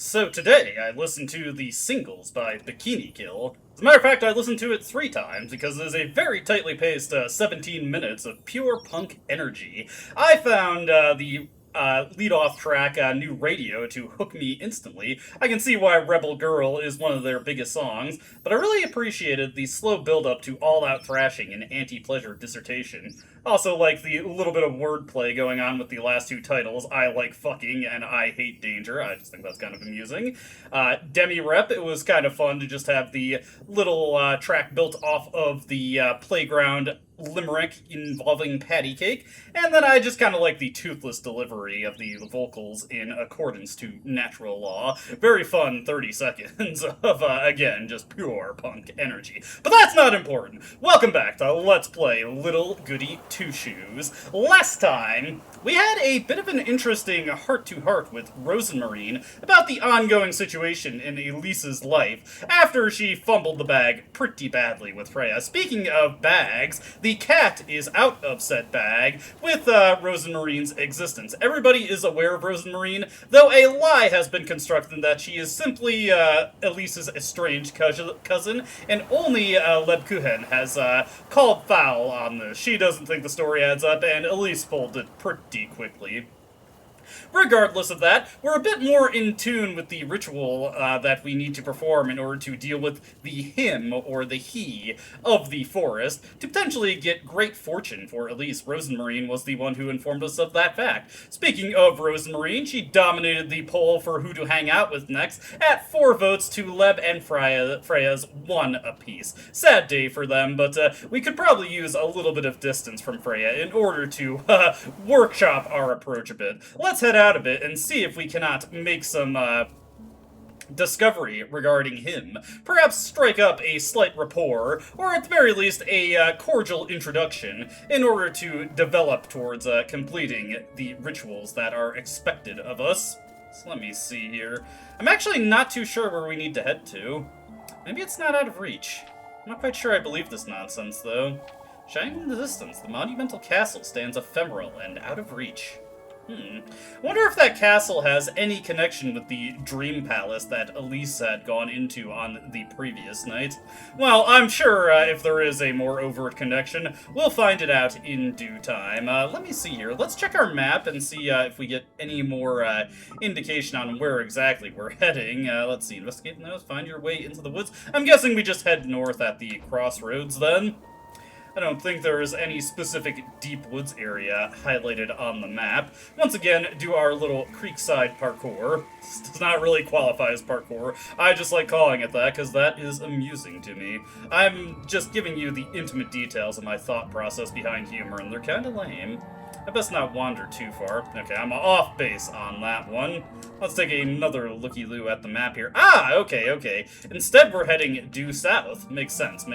So today, I listened to the Singles by Bikini Kill. As a matter of fact, I listened to it 3 times because it is a very tightly paced 17 minutes of pure punk energy. I found the lead-off track, New Radio, to hook me instantly. I can see why Rebel Girl is one of their biggest songs, but I really appreciated the slow build-up to all-out thrashing and anti-pleasure dissertation. Also, like the little bit of wordplay going on with the last 2 titles, I Like Fucking and I Hate Danger. I just think that's kind of amusing. Demi-Rep, it was kind of fun to just have the little track built off of the playground limerick involving patty cake, and then I just kind of like the toothless delivery of the vocals in accordance to natural law. Very fun 30 seconds of, again, just pure punk energy. But that's not important. Welcome back to Let's Play Little Goody Two Shoes. Last time, we had a bit of an interesting heart-to-heart with Rozenmarine about the ongoing situation in Elise's life after she fumbled the bag pretty badly with Freya. Speaking of bags, the cat is out of said bag with Rozenmarine's existence. Everybody is aware of Rozenmarine, though a lie has been constructed that she is simply Elise's estranged cousin, and only Leb Kuchen has called foul on this. She doesn't think the story adds up, and Elise folded pretty quickly. Regardless of that, we're a bit more in tune with the ritual that we need to perform in order to deal with the him, or the he, of the forest, to potentially get great fortune for Elise. Rozenmarine was the one who informed us of that fact. Speaking of Rozenmarine, she dominated the poll for who to hang out with next, at 4 votes to Leb and Freya's 1 apiece. Sad day for them, but we could probably use a little bit of distance from Freya in order to workshop our approach a bit. Let's head out a bit and see if we cannot make some discovery regarding him. Perhaps strike up a slight rapport, or at the very least a cordial introduction, in order to develop towards completing the rituals that are expected of us. So let me see here. I'm actually not too sure where we need to head to. Maybe it's not out of reach. I'm not quite sure I believe this nonsense, though. Shining in the distance, the monumental castle stands ephemeral and out of reach. I wonder if that castle has any connection with the dream palace that Elise had gone into on the previous night. Well, I'm sure if there is a more overt connection, we'll find it out in due time. Let me see here. Let's check our map and see if we get any more indication on where exactly we're heading. Let's see. Investigate the nose, find your way into the woods. I'm guessing we just head north at the crossroads then. I don't think there is any specific deep woods area highlighted on the map. Once again, do our little creekside parkour. This does not really qualify as parkour. I just like calling it that because that is amusing to me. I'm just giving you the intimate details of my thought process behind humor, and they're kind of lame. I best not wander too far. Okay, I'm off base on that one. Let's take another looky-loo at the map here. Ah, okay. Instead, we're heading due south. Makes sense.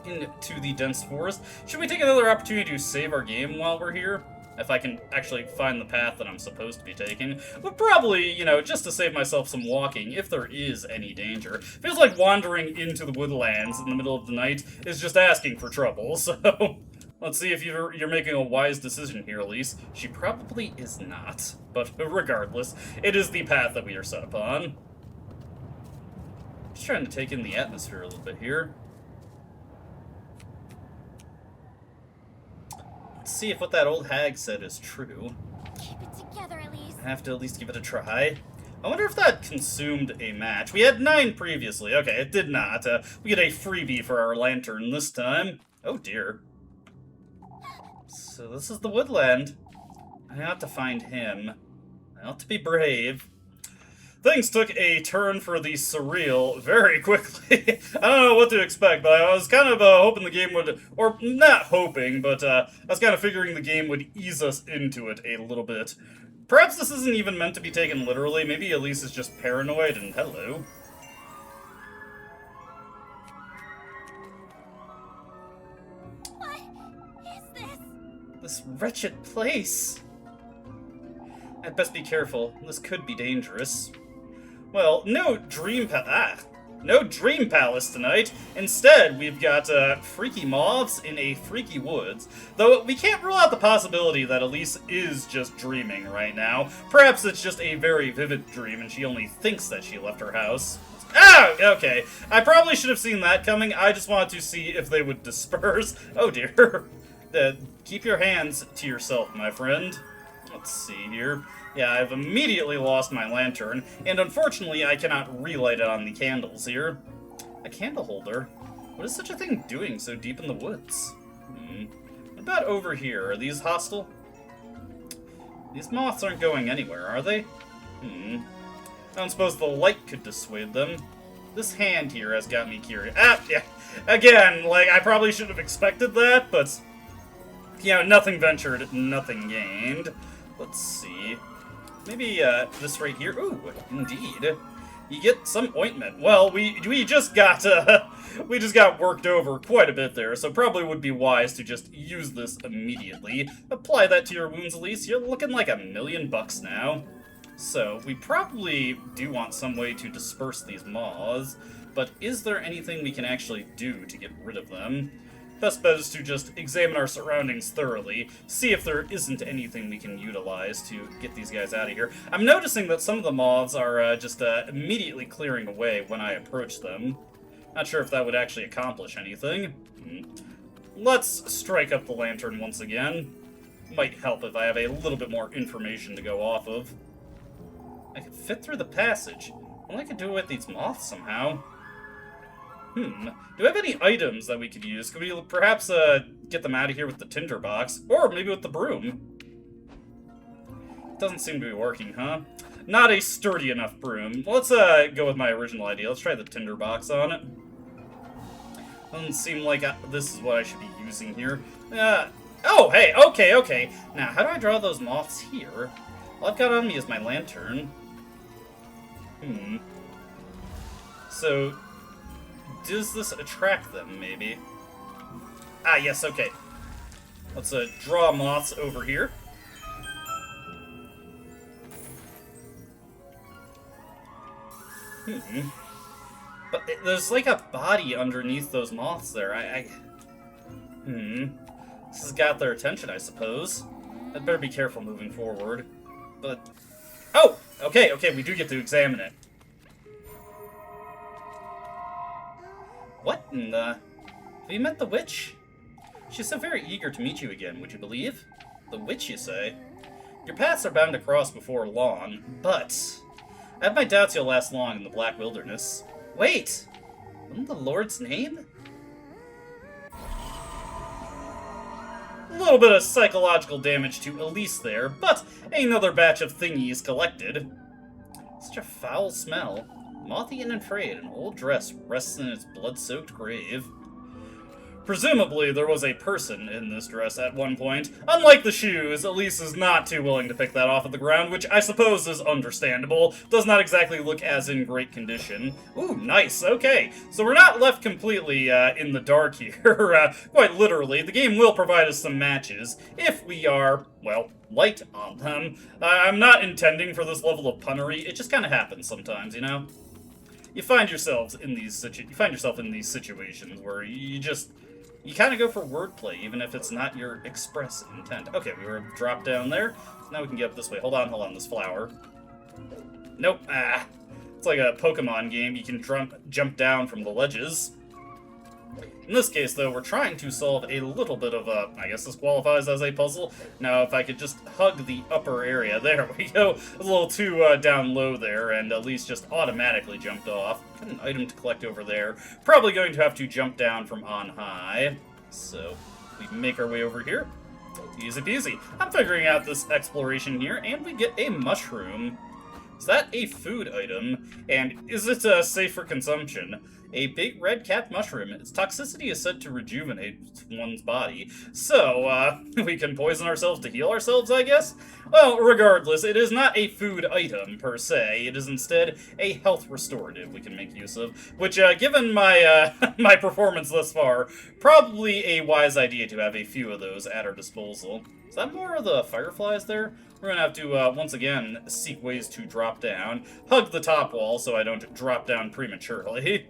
Into the dense forest. Should we take another opportunity to save our game while we're here? If I can actually find the path that I'm supposed to be taking. But probably, just to save myself some walking, if there is any danger. Feels like wandering into the woodlands in the middle of the night is just asking for trouble, so... Let's see if you're making a wise decision here, Elise. She probably is not. But regardless, it is the path that we are set upon. Just trying to take in the atmosphere a little bit here. Let's see if what that old hag said is true. Keep it together, Elise. I have to at least give it a try. I wonder if that consumed a match. We had 9 previously. Okay, it did not. We get a freebie for our lantern this time. Oh dear. So this is the woodland. I ought to find him. I ought to be brave. Things took a turn for the surreal very quickly. I don't know what to expect, but I was kind of hoping the game would, or not hoping, but I was kind of figuring the game would ease us into it a little bit. Perhaps this isn't even meant to be taken literally. Maybe Elise is just paranoid and hello. What is this? This wretched place. I'd best be careful. This could be dangerous. Well, no dream No dream palace tonight. Instead, we've got freaky moths in a freaky woods. Though we can't rule out the possibility that Elise is just dreaming right now. Perhaps it's just a very vivid dream and she only thinks that she left her house. Ah, okay. I probably should have seen that coming. I just wanted to see if they would disperse. Oh dear. Keep your hands to yourself, my friend. Let's see here. Yeah, I've immediately lost my lantern, and unfortunately I cannot relight it on the candles here. A candle holder? What is such a thing doing so deep in the woods? What about over here? Are these hostile? These moths aren't going anywhere, are they? I don't suppose the light could dissuade them. This hand here has got me curious. Ah, yeah. Again, like, I probably should have expected that, but, you know, nothing ventured, nothing gained. Let's see. Maybe, this right here. Ooh, indeed. You get some ointment. Well, we just got, we just got worked over quite a bit there, so probably would be wise to just use this immediately. Apply that to your wounds, Elise. You're looking like $1,000,000 now. So, we probably do want some way to disperse these moths, but is there anything we can actually do to get rid of them? Best bet is to just examine our surroundings thoroughly, see if there isn't anything we can utilize to get these guys out of here. I'm noticing that some of the moths are just immediately clearing away when I approach them. Not sure if that would actually accomplish anything. Let's strike up the lantern once again. Might help if I have a little bit more information to go off of. I could fit through the passage. Well, I could do it with these moths somehow. Do we have any items that we could use? Could we perhaps get them out of here with the tinderbox? Or maybe with the broom? Doesn't seem to be working, huh? Not a sturdy enough broom. Let's go with my original idea. Let's try the tinderbox on it. Doesn't seem like this is what I should be using here. Oh, hey, okay. Now, how do I draw those moths here? All I've got on me is my lantern. So, does this attract them, maybe? Ah, yes, okay. Let's draw moths over here. But there's like a body underneath those moths there. This has got their attention, I suppose. I'd better be careful moving forward. But... oh! Okay, we do get to examine it. What in the... have you met the witch? She's so very eager to meet you again, would you believe? The witch, you say? Your paths are bound to cross before long, but... I have my doubts you'll last long in the Black Wilderness. Wait! In the Lord's name? A little bit of psychological damage to Elise there, but another batch of thingies collected. Such a foul smell. Moth-eaten and frayed, an old dress rests in its blood-soaked grave. Presumably, there was a person in this dress at one point. Unlike the shoes, Elise is not too willing to pick that off of the ground, which I suppose is understandable. Does not exactly look as in great condition. Ooh, nice, okay. So we're not left completely in the dark here, quite literally. The game will provide us some matches, if we are, well, light on them. I'm not intending for this level of punnery, it just kind of happens sometimes, you know? You find yourself in these situations where you kind of go for wordplay, even if it's not your express intent. Okay, we were dropped down there. So now we can get up this way. Hold on, this flower. Nope. It's like a Pokemon game. You can jump down from the ledges. In this case, though, we're trying to solve a little bit of a... I guess this qualifies as a puzzle. Now, if I could just hug the upper area. There we go. A little too down low there, and Elise just automatically jumped off. Got an item to collect over there. Probably going to have to jump down from on high. So, we can make our way over here. Easy peasy. I'm figuring out this exploration here, and we get a mushroom. Is that a food item? And is it safe for consumption? A big red-capped mushroom. Its toxicity is said to rejuvenate one's body. So, we can poison ourselves to heal ourselves, I guess? Well, regardless, it is not a food item, per se. It is instead a health restorative we can make use of. Which, given my, my performance thus far, probably a wise idea to have a few of those at our disposal. Is that more of the fireflies there? We're gonna have to, once again, seek ways to drop down. Hug the top wall so I don't drop down prematurely.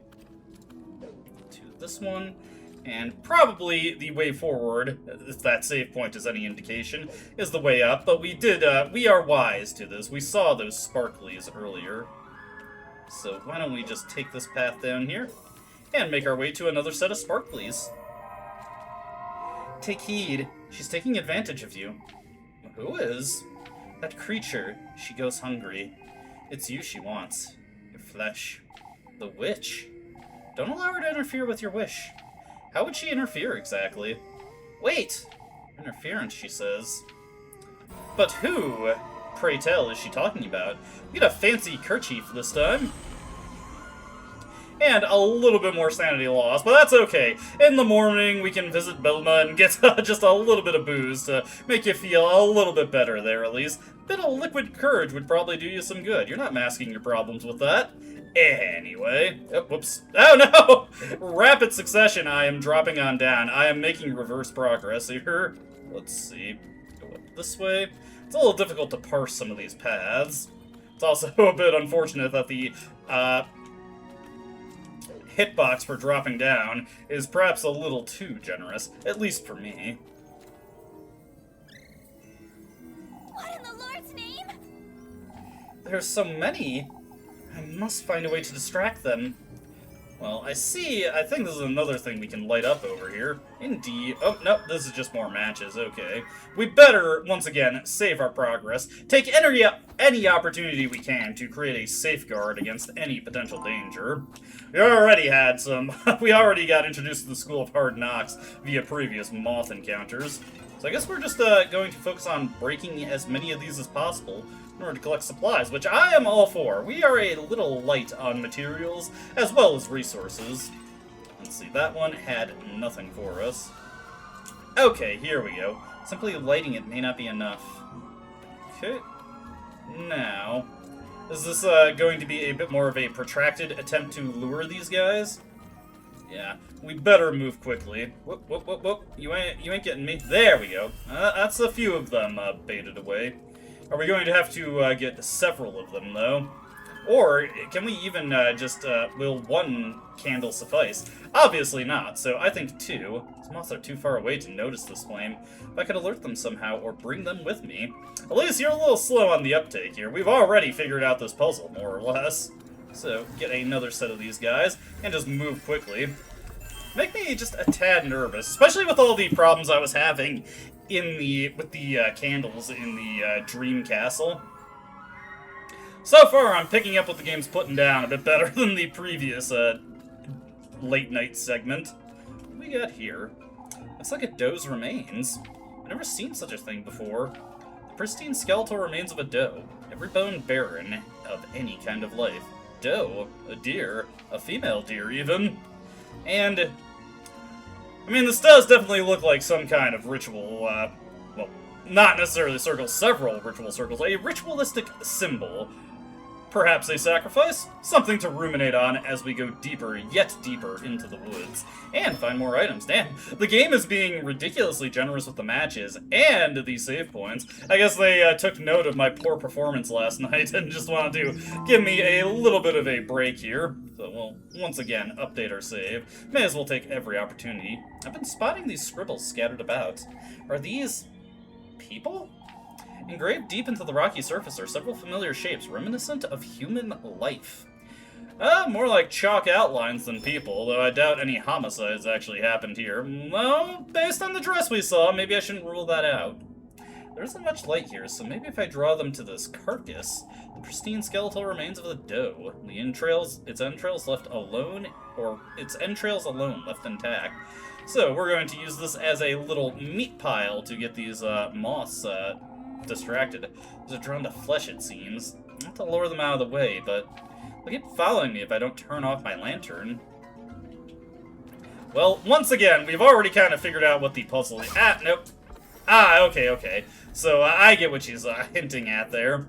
this one. And probably the way forward, if that save point is any indication, is the way up. But we are wise to this. We saw those sparklies earlier. So why don't we just take this path down here and make our way to another set of sparklies. Take heed. She's taking advantage of you. Who is? That creature. She goes hungry. It's you she wants. Your flesh. The witch. Don't allow her to interfere with your wish. How would she interfere, exactly? Wait! Interference, she says. But who, pray tell, is she talking about? We got a fancy kerchief this time. And a little bit more sanity loss, but that's okay. In the morning, we can visit Belma and get just a little bit of booze to make you feel a little bit better there, at least. A bit of liquid courage would probably do you some good. You're not masking your problems with that. Anyway, oh, whoops. Oh no! Rapid succession, I am dropping on down. I am making reverse progress here. Let's see. Go up this way. It's a little difficult to parse some of these paths. It's also a bit unfortunate that the hitbox for dropping down is perhaps a little too generous, at least for me. What in the Lord's name? There's so many. I must find a way to distract them. Well, I see. I think this is another thing we can light up over here. Indeed. Oh, no, this is just more matches. Okay. We better, once again, save our progress. Take any opportunity we can to create a safeguard against any potential danger. We already had some. We already got introduced to the School of Hard Knocks via previous Moth encounters. So I guess we're just going to focus on breaking as many of these as possible in order to collect supplies, which I am all for. We are a little light on materials as well as resources. Let's see, that one had nothing for us. Okay, here we go. Simply lighting it may not be enough. Okay. Now, is this going to be a bit more of a protracted attempt to lure these guys? Yeah, we better move quickly. Whoop, whoop, whoop, whoop. You ain't getting me. There we go. That's a few of them baited away. Are we going to have to get several of them, though? Or can we even will one candle suffice? Obviously not, so I think two. These moths are too far away to notice this flame. If I could alert them somehow or bring them with me. At least you're a little slow on the uptake here. We've already figured out this puzzle, more or less. So, get another set of these guys, and just move quickly. Make me just a tad nervous, especially with all the problems I was having with the candles in the Dream Castle. So far, I'm picking up what the game's putting down a bit better than the previous late night segment. What do we got here? Looks like a doe's remains. I've never seen such a thing before. The pristine skeletal remains of a doe, every bone barren of any kind of life. Doe, a deer, a female deer even. And, I mean, this does definitely look like some kind of ritual, well, not necessarily circles, several ritual circles, a ritualistic symbol. Perhaps a sacrifice? Something to ruminate on as we go deeper, yet deeper into the woods. And find more items. Damn, the game is being ridiculously generous with the matches and the save points. I guess they took note of my poor performance last night and just wanted to give me a little bit of a break here. So we'll, once again, update our save. May as well take every opportunity. I've been spotting these scribbles scattered about. Are these people? Engraved deep into the rocky surface are several familiar shapes reminiscent of human life. More like chalk outlines than people, though I doubt any homicides actually happened here. Well, based on the dress we saw, maybe I shouldn't rule that out. There isn't much light here, so maybe if I draw them to this carcass, the pristine skeletal remains of the doe, its entrails left alone, or its entrails alone left intact. So we're going to use this as a little meat pile to get these moths distracted. They're drawn to flesh, it seems. Not to lure them out of the way, but they'll keep following me if I don't turn off my lantern. Well, once again, we've already kind of figured out what the puzzle is. Nope. Okay. So I get what she's hinting at there.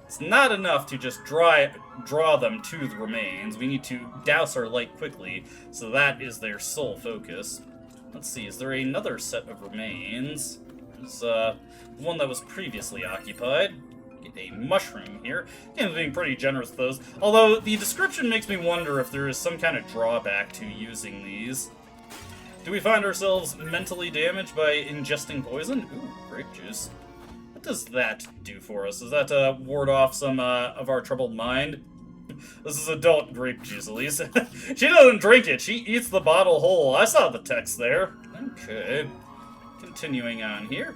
It's not enough to just draw them to the remains. We need to douse our light quickly, so that is their sole focus. Let's see, is there another set of remains? It's one that was previously occupied. Get a mushroom here. Game's being pretty generous with those. Although, the description makes me wonder if there is some kind of drawback to using these. Do we find ourselves mentally damaged by ingesting poison? Ooh, grape juice. What does that do for us? Does that ward off some of our troubled mind? This is adult grape juice, at least. She doesn't drink it. She eats the bottle whole. I saw the text there. Okay. Continuing on here.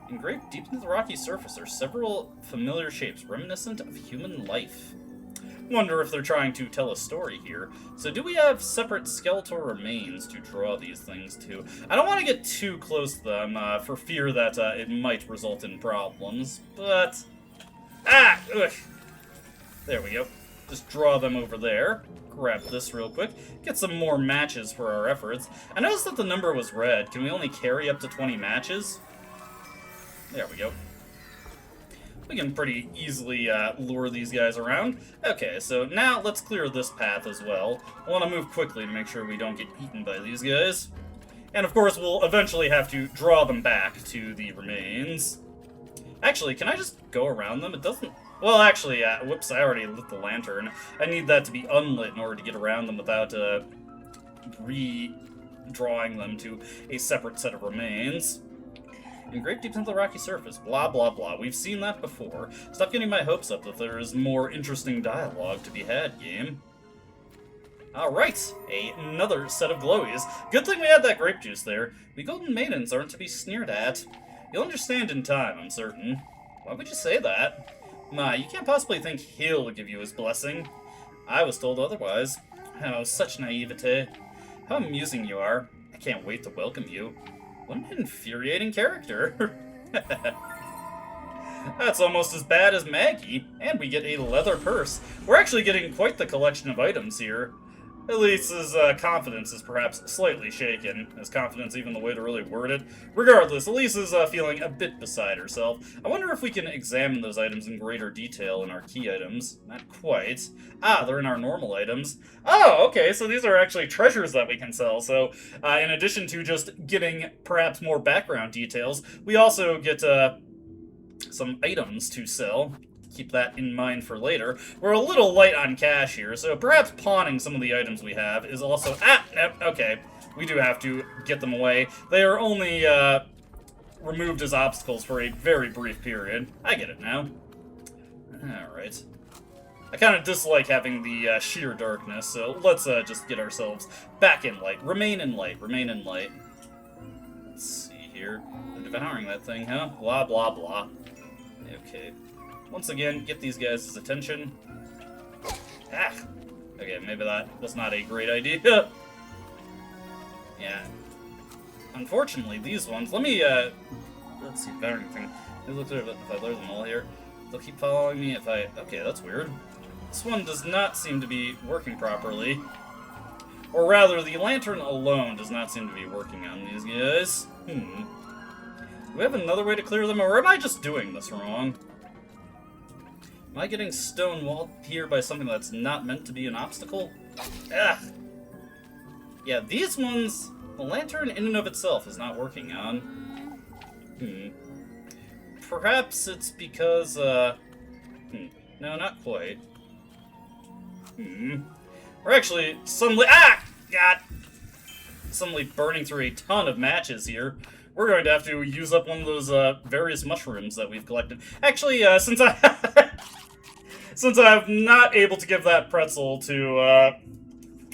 Engraved deep into the rocky surface are several familiar shapes reminiscent of human life. Wonder if they're trying to tell a story here. So do we have separate skeletal remains to draw these things to? I don't want to get too close to them for fear that it might result in problems, but... Ah! Ugh. There we go. Just draw them over there. Grab this real quick. Get some more matches for our efforts. I noticed that the number was red. Can we only carry up to 20 matches? There we go. We can pretty easily lure these guys around. Okay, so now let's clear this path as well. I want to move quickly to make sure we don't get eaten by these guys. And of course, we'll eventually have to draw them back to the remains. Actually, can I just go around them? It doesn't... Well, actually, whoops, I already lit the lantern. I need that to be unlit in order to get around them without redrawing them to a separate set of remains. Engraved deep into the rocky surface, blah blah blah. We've seen that before. Stop getting my hopes up that there is more interesting dialogue to be had, game. Alright, another set of glowies. Good thing we had that grape juice there. We golden maidens aren't to be sneered at. You'll understand in time, I'm certain. Why would you say that? Ma, you can't possibly think he'll give you his blessing. I was told otherwise. Oh, such naivete. How amusing you are. I can't wait to welcome you. What an infuriating character. That's almost as bad as Maggie, and we get a leather purse. We're actually getting quite the collection of items here. Elise's confidence is perhaps slightly shaken. Is confidence even the way to really word it? Regardless, Elise is feeling a bit beside herself. I wonder if we can examine those items in greater detail in our key items. Not quite. Ah, they're in our normal items. Oh, okay, so these are actually treasures that we can sell. So, in addition to just getting perhaps more background details, we also get some items to sell. Keep that in mind for later. We're a little light on cash here, so perhaps pawning some of the items we have is also... Ah! Nope, okay. We do have to get them away. They are only removed as obstacles for a very brief period. I get it now. Alright. I kind of dislike having the sheer darkness, so let's just get ourselves back in light. Remain in light. Remain in light. Let's see here. They're devouring that thing, huh? Blah, blah, blah. Okay. Once again, get these guys' attention. Ah! Okay, maybe that was not a great idea. Yeah. Unfortunately, these ones... Let me, let's see if I have anything. If I lure them all here. They'll keep following me if I... Okay, that's weird. This one does not seem to be working properly. Or rather, the lantern alone does not seem to be working on these guys. Do we have another way to clear them, or am I just doing this wrong? Am I getting stonewalled here by something that's not meant to be an obstacle? Ugh. Yeah, these ones, the lantern in and of itself is not working on. Perhaps it's because, no, not quite. We're actually suddenly, God! Suddenly burning through a ton of matches here. We're going to have to use up one of those, various mushrooms that we've collected. Actually, since I'm not able to give that pretzel to,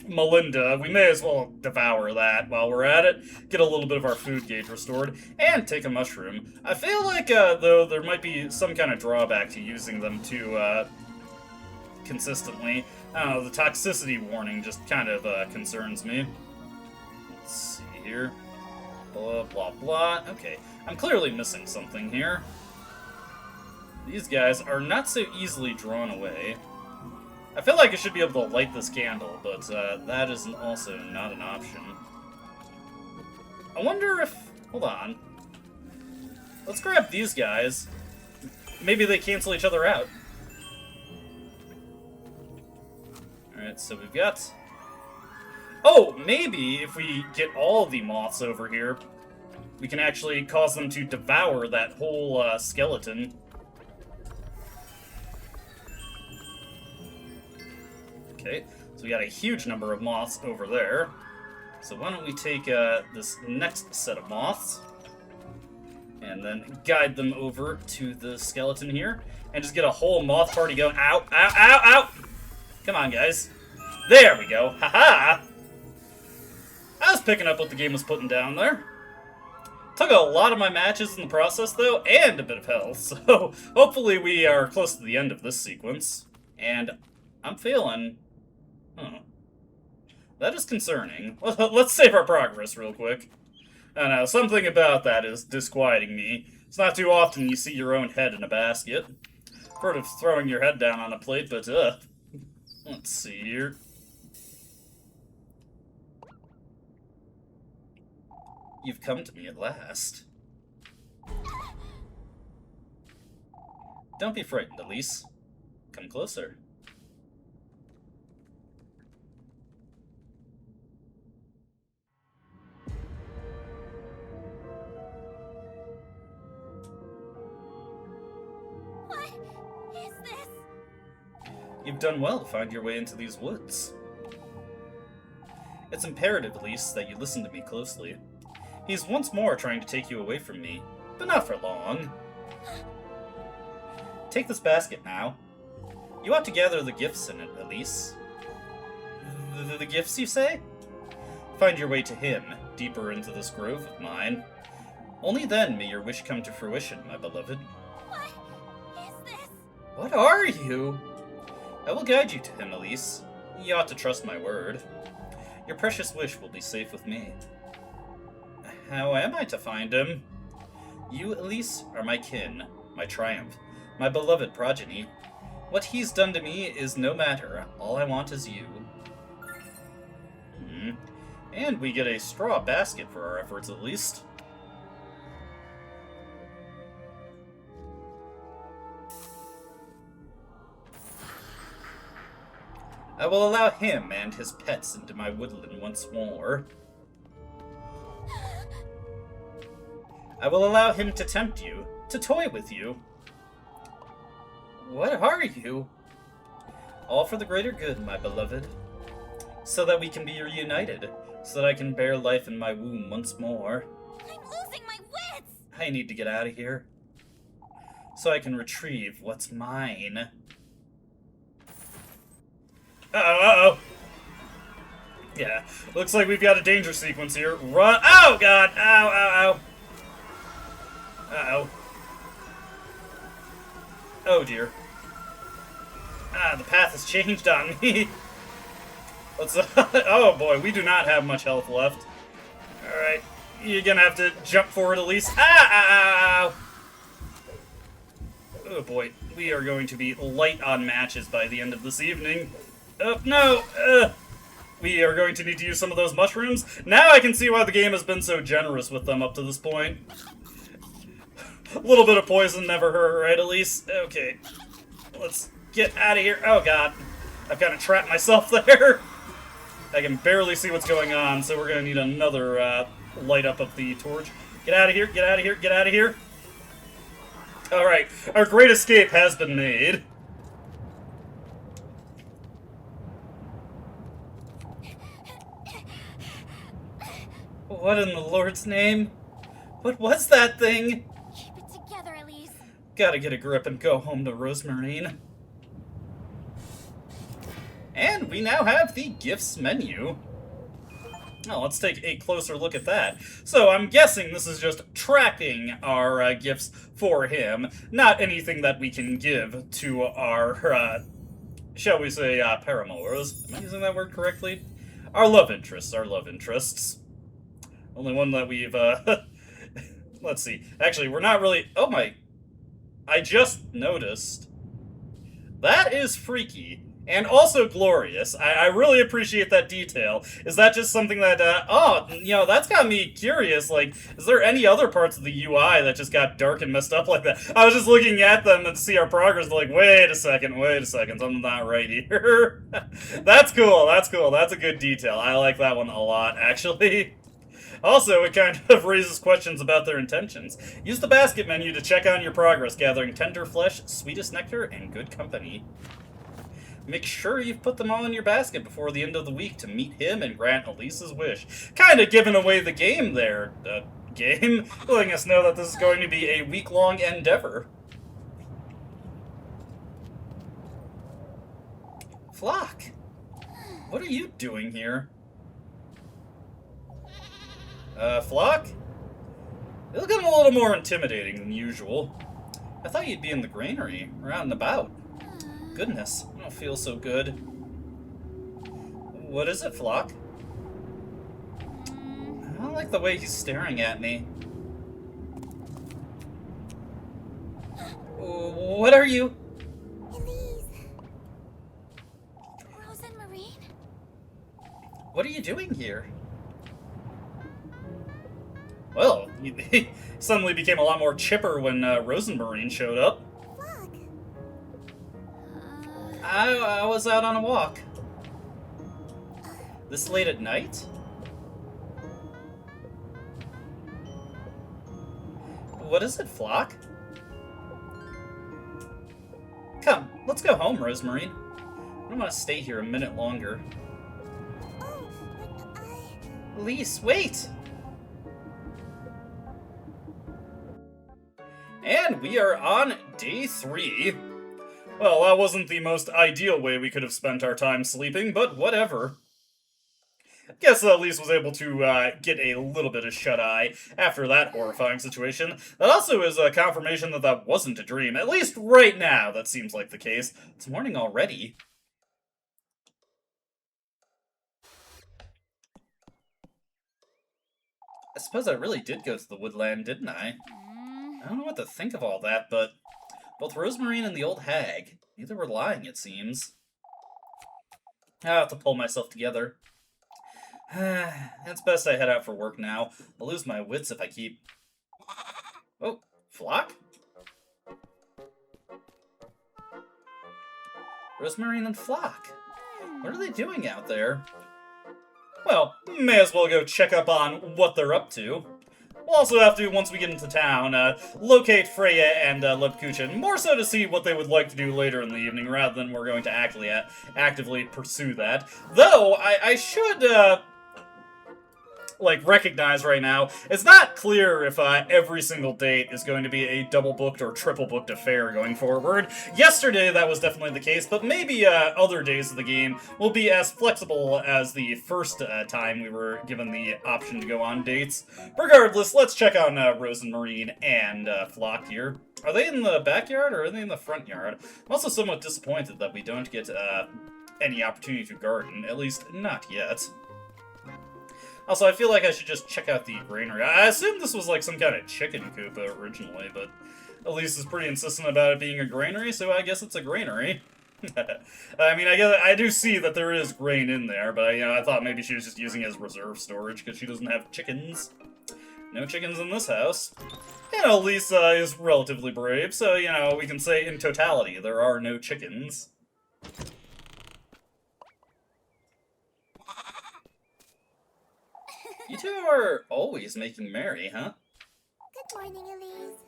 Melinda, we may as well devour that while we're at it, get a little bit of our food gauge restored, and take a mushroom. I feel like, though, there might be some kind of drawback to using them too, consistently. I don't know, the toxicity warning just kind of, concerns me. Let's see here. Blah, blah, blah. Okay, I'm clearly missing something here. These guys are not so easily drawn away. I feel like I should be able to light this candle, but that is also not an option. I wonder if... Hold on. Let's grab these guys. Maybe they cancel each other out. Alright, so we've got... Oh, maybe if we get all the moths over here, we can actually cause them to devour that whole skeleton. Okay, so we got a huge number of moths over there. So why don't we take this next set of moths and then guide them over to the skeleton here and just get a whole moth party going. Ow, ow, ow, ow! Come on, guys. There we go. Haha! I was picking up what the game was putting down there. Took a lot of my matches in the process, though, and a bit of health, so hopefully we are close to the end of this sequence. And I'm feeling... Huh. That is concerning. Let's save our progress real quick. I know, something about that is disquieting me. It's not too often you see your own head in a basket. I've heard of throwing your head down on a plate, but, let's see here. You've come to me at last. Don't be frightened, Elise. Come closer. What is this? You've done well to find your way into these woods. It's imperative, Elise, that you listen to me closely. He's once more trying to take you away from me, but not for long. Take this basket now. You ought to gather the gifts in it, Elise. The gifts, you say? Find your way to him, deeper into this grove of mine. Only then may your wish come to fruition, my beloved. What is this? What are you? I will guide you to him, Elise. You ought to trust my word. Your precious wish will be safe with me. How am I to find him? You, Elise, are my kin, my triumph, my beloved progeny. What he's done to me is no matter. All I want is you. And we get a straw basket for our efforts, at least. I will allow him and his pets into my woodland once more. I will allow him to tempt you, to toy with you. What are you? All for the greater good, my beloved. So that we can be reunited, so that I can bear life in my womb once more. I'm losing my wits! I need to get out of here, so I can retrieve what's mine. Uh-oh. Yeah, looks like we've got a danger sequence here. Run! Oh, God! Ow, ow, ow. Uh-oh. Oh, dear. The path has changed on me. Let's, oh, boy, we do not have much health left. Alright, you're gonna have to jump forward at least. Ow! Oh, boy, we are going to be light on matches by the end of this evening. Oh, no! We are going to need to use some of those mushrooms. Now I can see why the game has been so generous with them up to this point. A little bit of poison never hurt, right, Elise? Okay. Let's get out of here. Oh, God. I've kind of trapped myself there. I can barely see what's going on, so we're going to need another light up of the torch. Get out of here, get out of here, get out of here. Alright, our great escape has been made. What in the Lord's name? What was that thing? Keep it together, Elise. Gotta get a grip and go home to Rozenmarine. And we now have the gifts menu. Now, let's take a closer look at that. So, I'm guessing this is just tracking our gifts for him, not anything that we can give to our, shall we say, paramours. Am I using that word correctly? Our love interests, Only one that we've, let's see. Actually, we're not really, oh my, I just noticed. That is freaky. And also glorious. I really appreciate that detail. Is that just something that, oh, you know, that's got me curious. Like, is there any other parts of the UI that just got dark and messed up like that? I was just looking at them and see our progress, like, wait a second, something's not right here. That's cool, that's a good detail. I like that one a lot, actually. Also, it kind of raises questions about their intentions. Use the basket menu to check on your progress, gathering tender flesh, sweetest nectar, and good company. Make sure you've put them all in your basket before the end of the week to meet him and grant Elise's wish. Kinda giving away the game there, game, letting us know that this is going to be a week-long endeavor. Flock, what are you doing here? Flock? You're looking a little more intimidating than usual. I thought you'd be in the granary, or out and about. Goodness, I don't feel so good. What is it, Flock? I don't like the way he's staring at me. What are you? Elise. Rozenmarine? What are you doing here? Well, he suddenly became a lot more chipper when Rozenmarine showed up. Flock. I was out on a walk. This late at night? What is it, Flock? Come, let's go home, Rozenmarine. I don't want to stay here a minute longer. Oh, but Elise, wait! And we are on day 3. Well, that wasn't the most ideal way we could have spent our time sleeping, but whatever. Guess Elise was able to get a little bit of shut-eye after that horrifying situation. That also is a confirmation that that wasn't a dream. At least right now, that seems like the case. It's morning already. I suppose I really did go to the woodland, didn't I? I don't know what to think of all that, but both Rozenmarine and the old hag, neither were lying, it seems. I have to pull myself together. It's best I head out for work now. I'll lose my wits if I keep... Oh, Flock? Rozenmarine and Flock. What are they doing out there? Well, may as well go check up on what they're up to. We'll also have to, once we get into town, locate Freya and Lepkuchen, more so to see what they would like to do later in the evening, rather than we're going to actively pursue that. Though, I should, recognize right now, it's not clear if every single date is going to be a double-booked or triple-booked affair going forward. Yesterday, that was definitely the case, but maybe other days of the game will be as flexible as the first time we were given the option to go on dates. Regardless, let's check on Rozenmarine and Flock here. Are they in the backyard, or are they in the front yard? I'm also somewhat disappointed that we don't get any opportunity to garden, at least not yet. Also, I feel like I should just check out the granary. I assumed this was like some kind of chicken coop originally, but Elise is pretty insistent about it being a granary, so I guess it's a granary. I mean, I do see that there is grain in there, but I thought maybe she was just using it as reserve storage because she doesn't have chickens. No chickens in this house. And Elise is relatively brave, so, we can say in totality there are no chickens. You two are always making merry, huh? Good morning, Elise.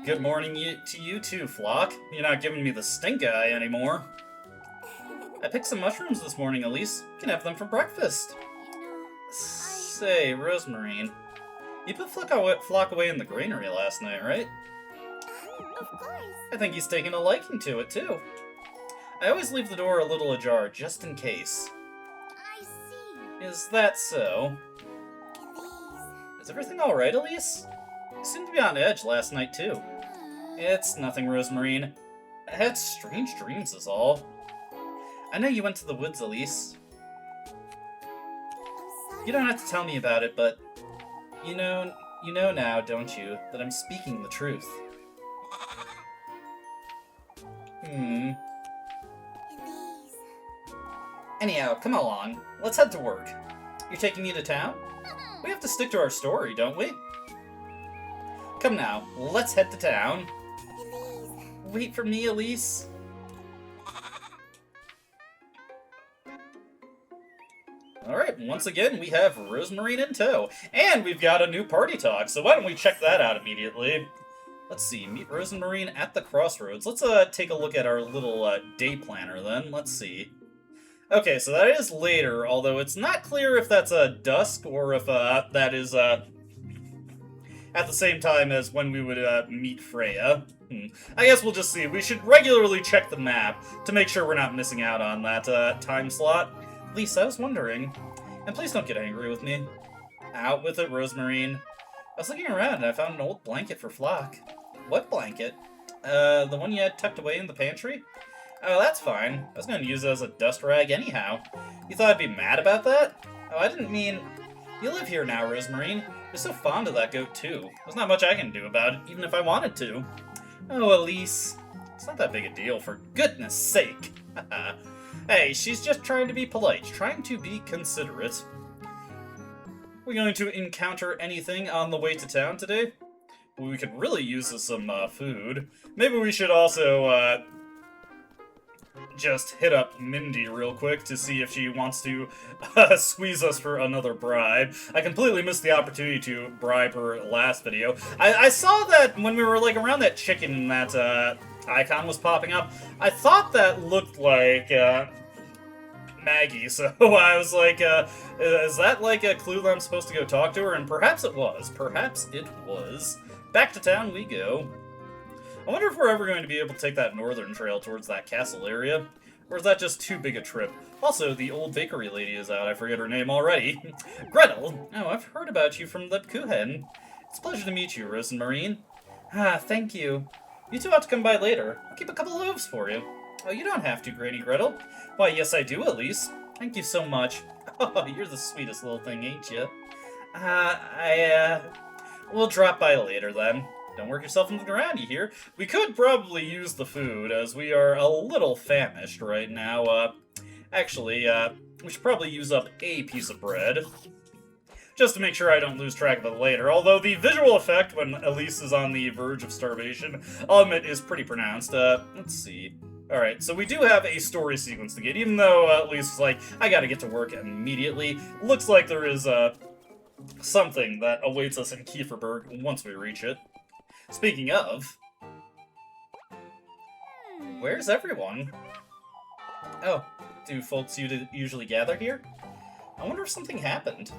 Good morning to you too, Flock. You're not giving me the stink eye anymore. I picked some mushrooms this morning, Elise. You can have them for breakfast. Say, Rozenmarine, you put Flock away in the granary last night, right? Of course. I think he's taking a liking to it, too. I always leave the door a little ajar, just in case. I see. Is that so? Elise. Is everything alright, Elise? You seemed to be on edge last night, too. It's nothing, Rozenmarine. I had strange dreams is all. I know you went to the woods, Elise. I'm sorry. You don't have to tell me about it, but... You know now, don't you, that I'm speaking the truth. Elise. Anyhow, come along. Let's head to work. You're taking me to town? We have to stick to our story, don't we? Come now, let's head to town. Elise. Wait for me, Elise. Alright, once again, we have Rozenmarine in tow. And we've got a new party talk, so why don't we check that out immediately? Let's see, meet Rozenmarine at the crossroads. Let's take a look at our little day planner then. Let's see. Okay, so that is later, although it's not clear if that's dusk or if that is at the same time as when we would meet Freya. I guess we'll just see. We should regularly check the map to make sure we're not missing out on that time slot. Lisa, I was wondering, and please don't get angry with me. Out with it, Rozenmarine. I was looking around and I found an old blanket for Flock. What blanket? The one you had tucked away in the pantry? Oh, that's fine. I was going to use it as a dust rag anyhow. You thought I'd be mad about that? Oh, I didn't mean... You live here now, Rozenmarine. You're so fond of that goat, too. There's not much I can do about it, even if I wanted to. Oh, Elise. It's not that big a deal, for goodness sake. Hey, she's just trying to be polite, trying to be considerate. We're going to encounter anything on the way to town today? We could really use some food. Maybe we should also just hit up Mindy real quick to see if she wants to squeeze us for another bribe. I completely missed the opportunity to bribe her last video. I saw that when we were like around that chicken that icon was popping up. I thought that looked like Maggie, so I was like, is that like a clue that I'm supposed to go talk to her? And perhaps it was. Perhaps it was. Back to town we go. I wonder if we're ever going to be able to take that northern trail towards that castle area. Or is that just too big a trip? Also, the old bakery lady is out. I forget her name already. Gretel! Oh, I've heard about you from Lipkuhen. It's a pleasure to meet you, Rozenmarine. Ah, thank you. You two ought to come by later. I'll keep a couple of loaves for you. Oh, you don't have to, Granny Gretel. Why, yes I do, Elise. Thank you so much. Oh, you're the sweetest little thing, ain't you? We'll drop by later, then. Don't work yourself into the ground, you hear? We could probably use the food, as we are a little famished right now. Actually, we should probably use up a piece of bread. Just to make sure I don't lose track of it later. Although the visual effect when Elise is on the verge of starvation, I'll admit, is pretty pronounced. Let's see. Alright, so we do have a story sequence to get, even though Elise is like, I gotta get to work immediately. Looks like there is, something that awaits us in Kieferberg once we reach it. Speaking of... Where's everyone? Oh, do folks usually gather here? I wonder if something happened.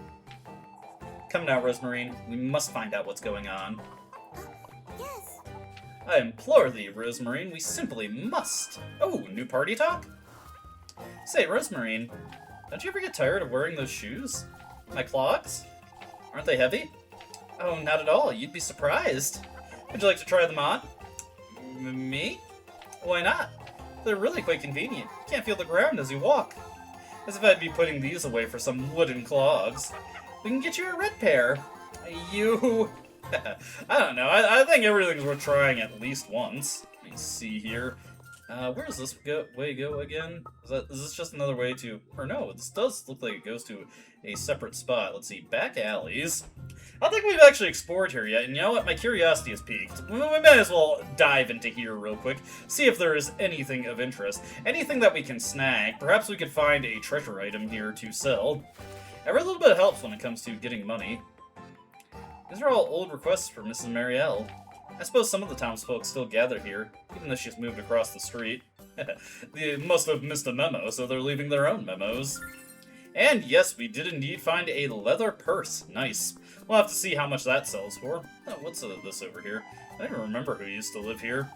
Come now, Rozenmarine. We must find out what's going on. Yes. I implore thee, Rozenmarine. We simply must. Oh, new party talk? Say, Rozenmarine, don't you ever get tired of wearing those shoes? My clogs? Aren't they heavy? Oh, not at all. You'd be surprised. Would you like to try them on? Me? Why not? They're really quite convenient. You can't feel the ground as you walk. As if I'd be putting these away for some wooden clogs. We can get you a red pair. You... I don't know. I think everything's worth trying at least once. Let me see here. Where does this way go again? Is this just another way to... Or no, this does look like it goes to a separate spot. Let's see. Back alleys. I don't think we've actually explored here yet, and you know what? My curiosity is piqued. We may as well dive into here real quick, see if there is anything of interest. Anything that we can snag. Perhaps we could find a treasure item here to sell. Every little bit helps when it comes to getting money. These are all old requests for Mrs. Marielle. I suppose some of the townsfolk still gather here, even though she's moved across the street. They must have missed a memo, so they're leaving their own memos. And yes, we did indeed find a leather purse. Nice. We'll have to see how much that sells for. Oh, what's this over here? I don't even remember who used to live here.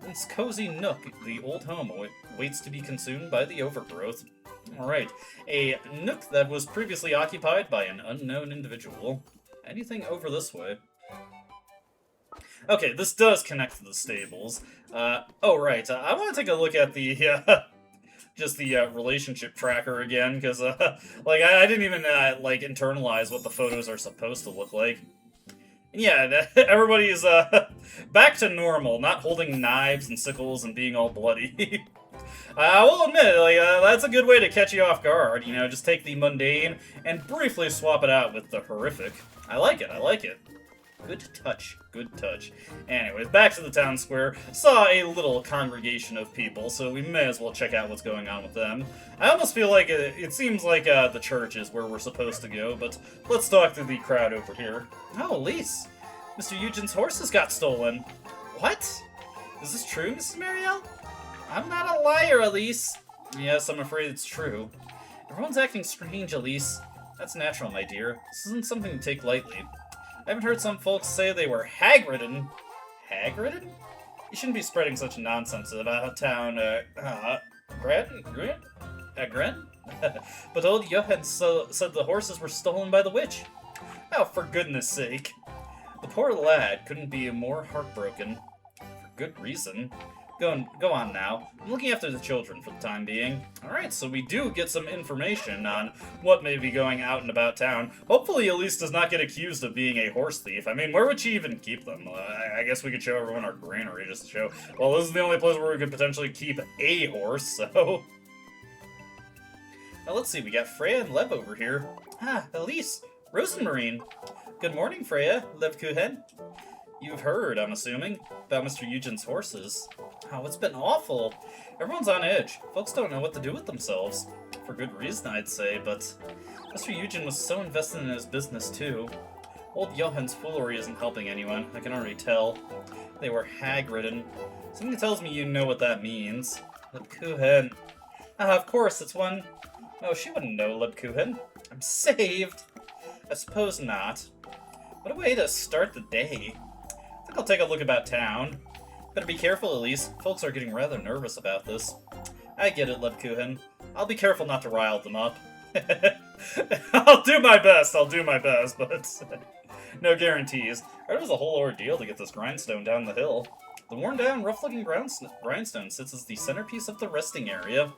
This cozy nook, the old home, waits to be consumed by the overgrowth. Alright, a nook that was previously occupied by an unknown individual. Anything over this way? Okay, this does connect to the stables. Oh right, I want to take a look at the, just the relationship tracker again, because, like, I didn't even, like, internalize what the photos are supposed to look like. Yeah, everybody's, back to normal, not holding knives and sickles and being all bloody. I will admit, like, that's a good way to catch you off guard, you know, just take the mundane and briefly swap it out with the horrific. I like it, I like it. Good touch, good touch. Anyways, back to the town square. Saw a little congregation of people, so we may as well check out what's going on with them. I almost feel like it seems like the church is where we're supposed to go, but let's talk to the crowd over here. Oh, Elise. Mr. Eugen's horses got stolen. What? Is this true, Mrs. Marielle? I'm not a liar, Elise. Yes, I'm afraid it's true. Everyone's acting strange, Elise. That's natural, my dear. This isn't something to take lightly. I haven't heard some folks say they were hag-ridden. Hag-ridden? You shouldn't be spreading such nonsense about town, Gren? But old Johann said the horses were stolen by the witch. Oh, for goodness sake. The poor lad couldn't be more heartbroken. For good reason. Go on now. I'm looking after the children for the time being. Alright, so we do get some information on what may be going out and about town. Hopefully Elise does not get accused of being a horse thief. I mean, where would she even keep them? I guess we could show everyone our granary just to show, well, this is the only place where we could potentially keep a horse, so... Now let's see, we got Freya and Lev over here. Ah, Elise, Rozenmarine. Good morning, Freya, Lev Kuhen. You've heard, I'm assuming, about Mr. Eugen's horses. Oh, it's been awful. Everyone's on edge. Folks don't know what to do with themselves. For good reason, I'd say, but Mr. Eugen was so invested in his business, too. Old Johann's foolery isn't helping anyone, I can already tell. They were hag-ridden. Something tells me you know what that means. Leb Kuchen. Ah, of course, it's one... Oh, she wouldn't know, Leb Kuchen. I'm saved! I suppose not. What a way to start the day. I think I'll take a look about town. Better be careful, Elise. Folks are getting rather nervous about this. I get it, Leb Kuchen. I'll be careful not to rile them up. I'll do my best, but no guarantees. It was a whole ordeal to get this grindstone down the hill. The worn-down, rough-looking grindstone sits as the centerpiece of the resting area.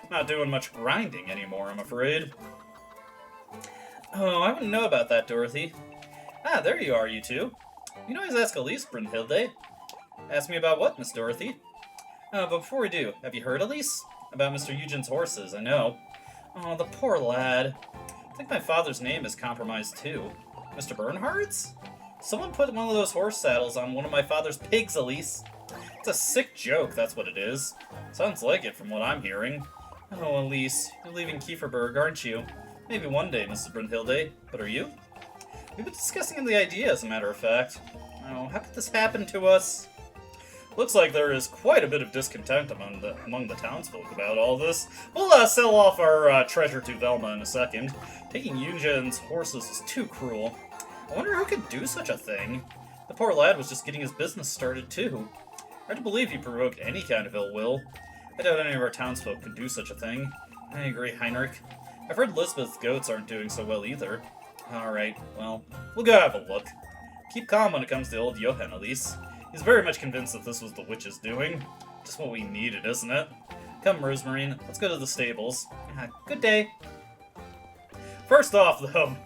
Not doing much grinding anymore, I'm afraid. Oh, I wouldn't know about that, Dorothy. Ah, there you are, you two. You can always ask Elise, Brynhilde. Ask me about what, Miss Dorothy? But before we do, have you heard, Elise? About Mr. Eugen's horses, I know. Oh, the poor lad. I think my father's name is compromised, too. Mr. Bernhard's? Someone put one of those horse saddles on one of my father's pigs, Elise. It's a sick joke, that's what it is. Sounds like it from what I'm hearing. Oh, Elise, you're leaving Kieferberg, aren't you? Maybe one day, Mrs. Brynhilde. But are you? We've been discussing the idea, as a matter of fact. Oh, how could this happen to us? Looks like there is quite a bit of discontent among the townsfolk about all this. We'll sell off our treasure to Velma in a second. Taking Eugen's horses is too cruel. I wonder who could do such a thing. The poor lad was just getting his business started, too. Hard to believe he provoked any kind of ill will. I doubt any of our townsfolk could do such a thing. I agree, Heinrich. I've heard Lisbeth's goats aren't doing so well either. Alright, well, we'll go have a look. Keep calm when it comes to old Johann, Elise. He's very much convinced that this was the witch's doing. Just what we needed, isn't it? Come, Rozenmarine, let's go to the stables. Good day. First off, though,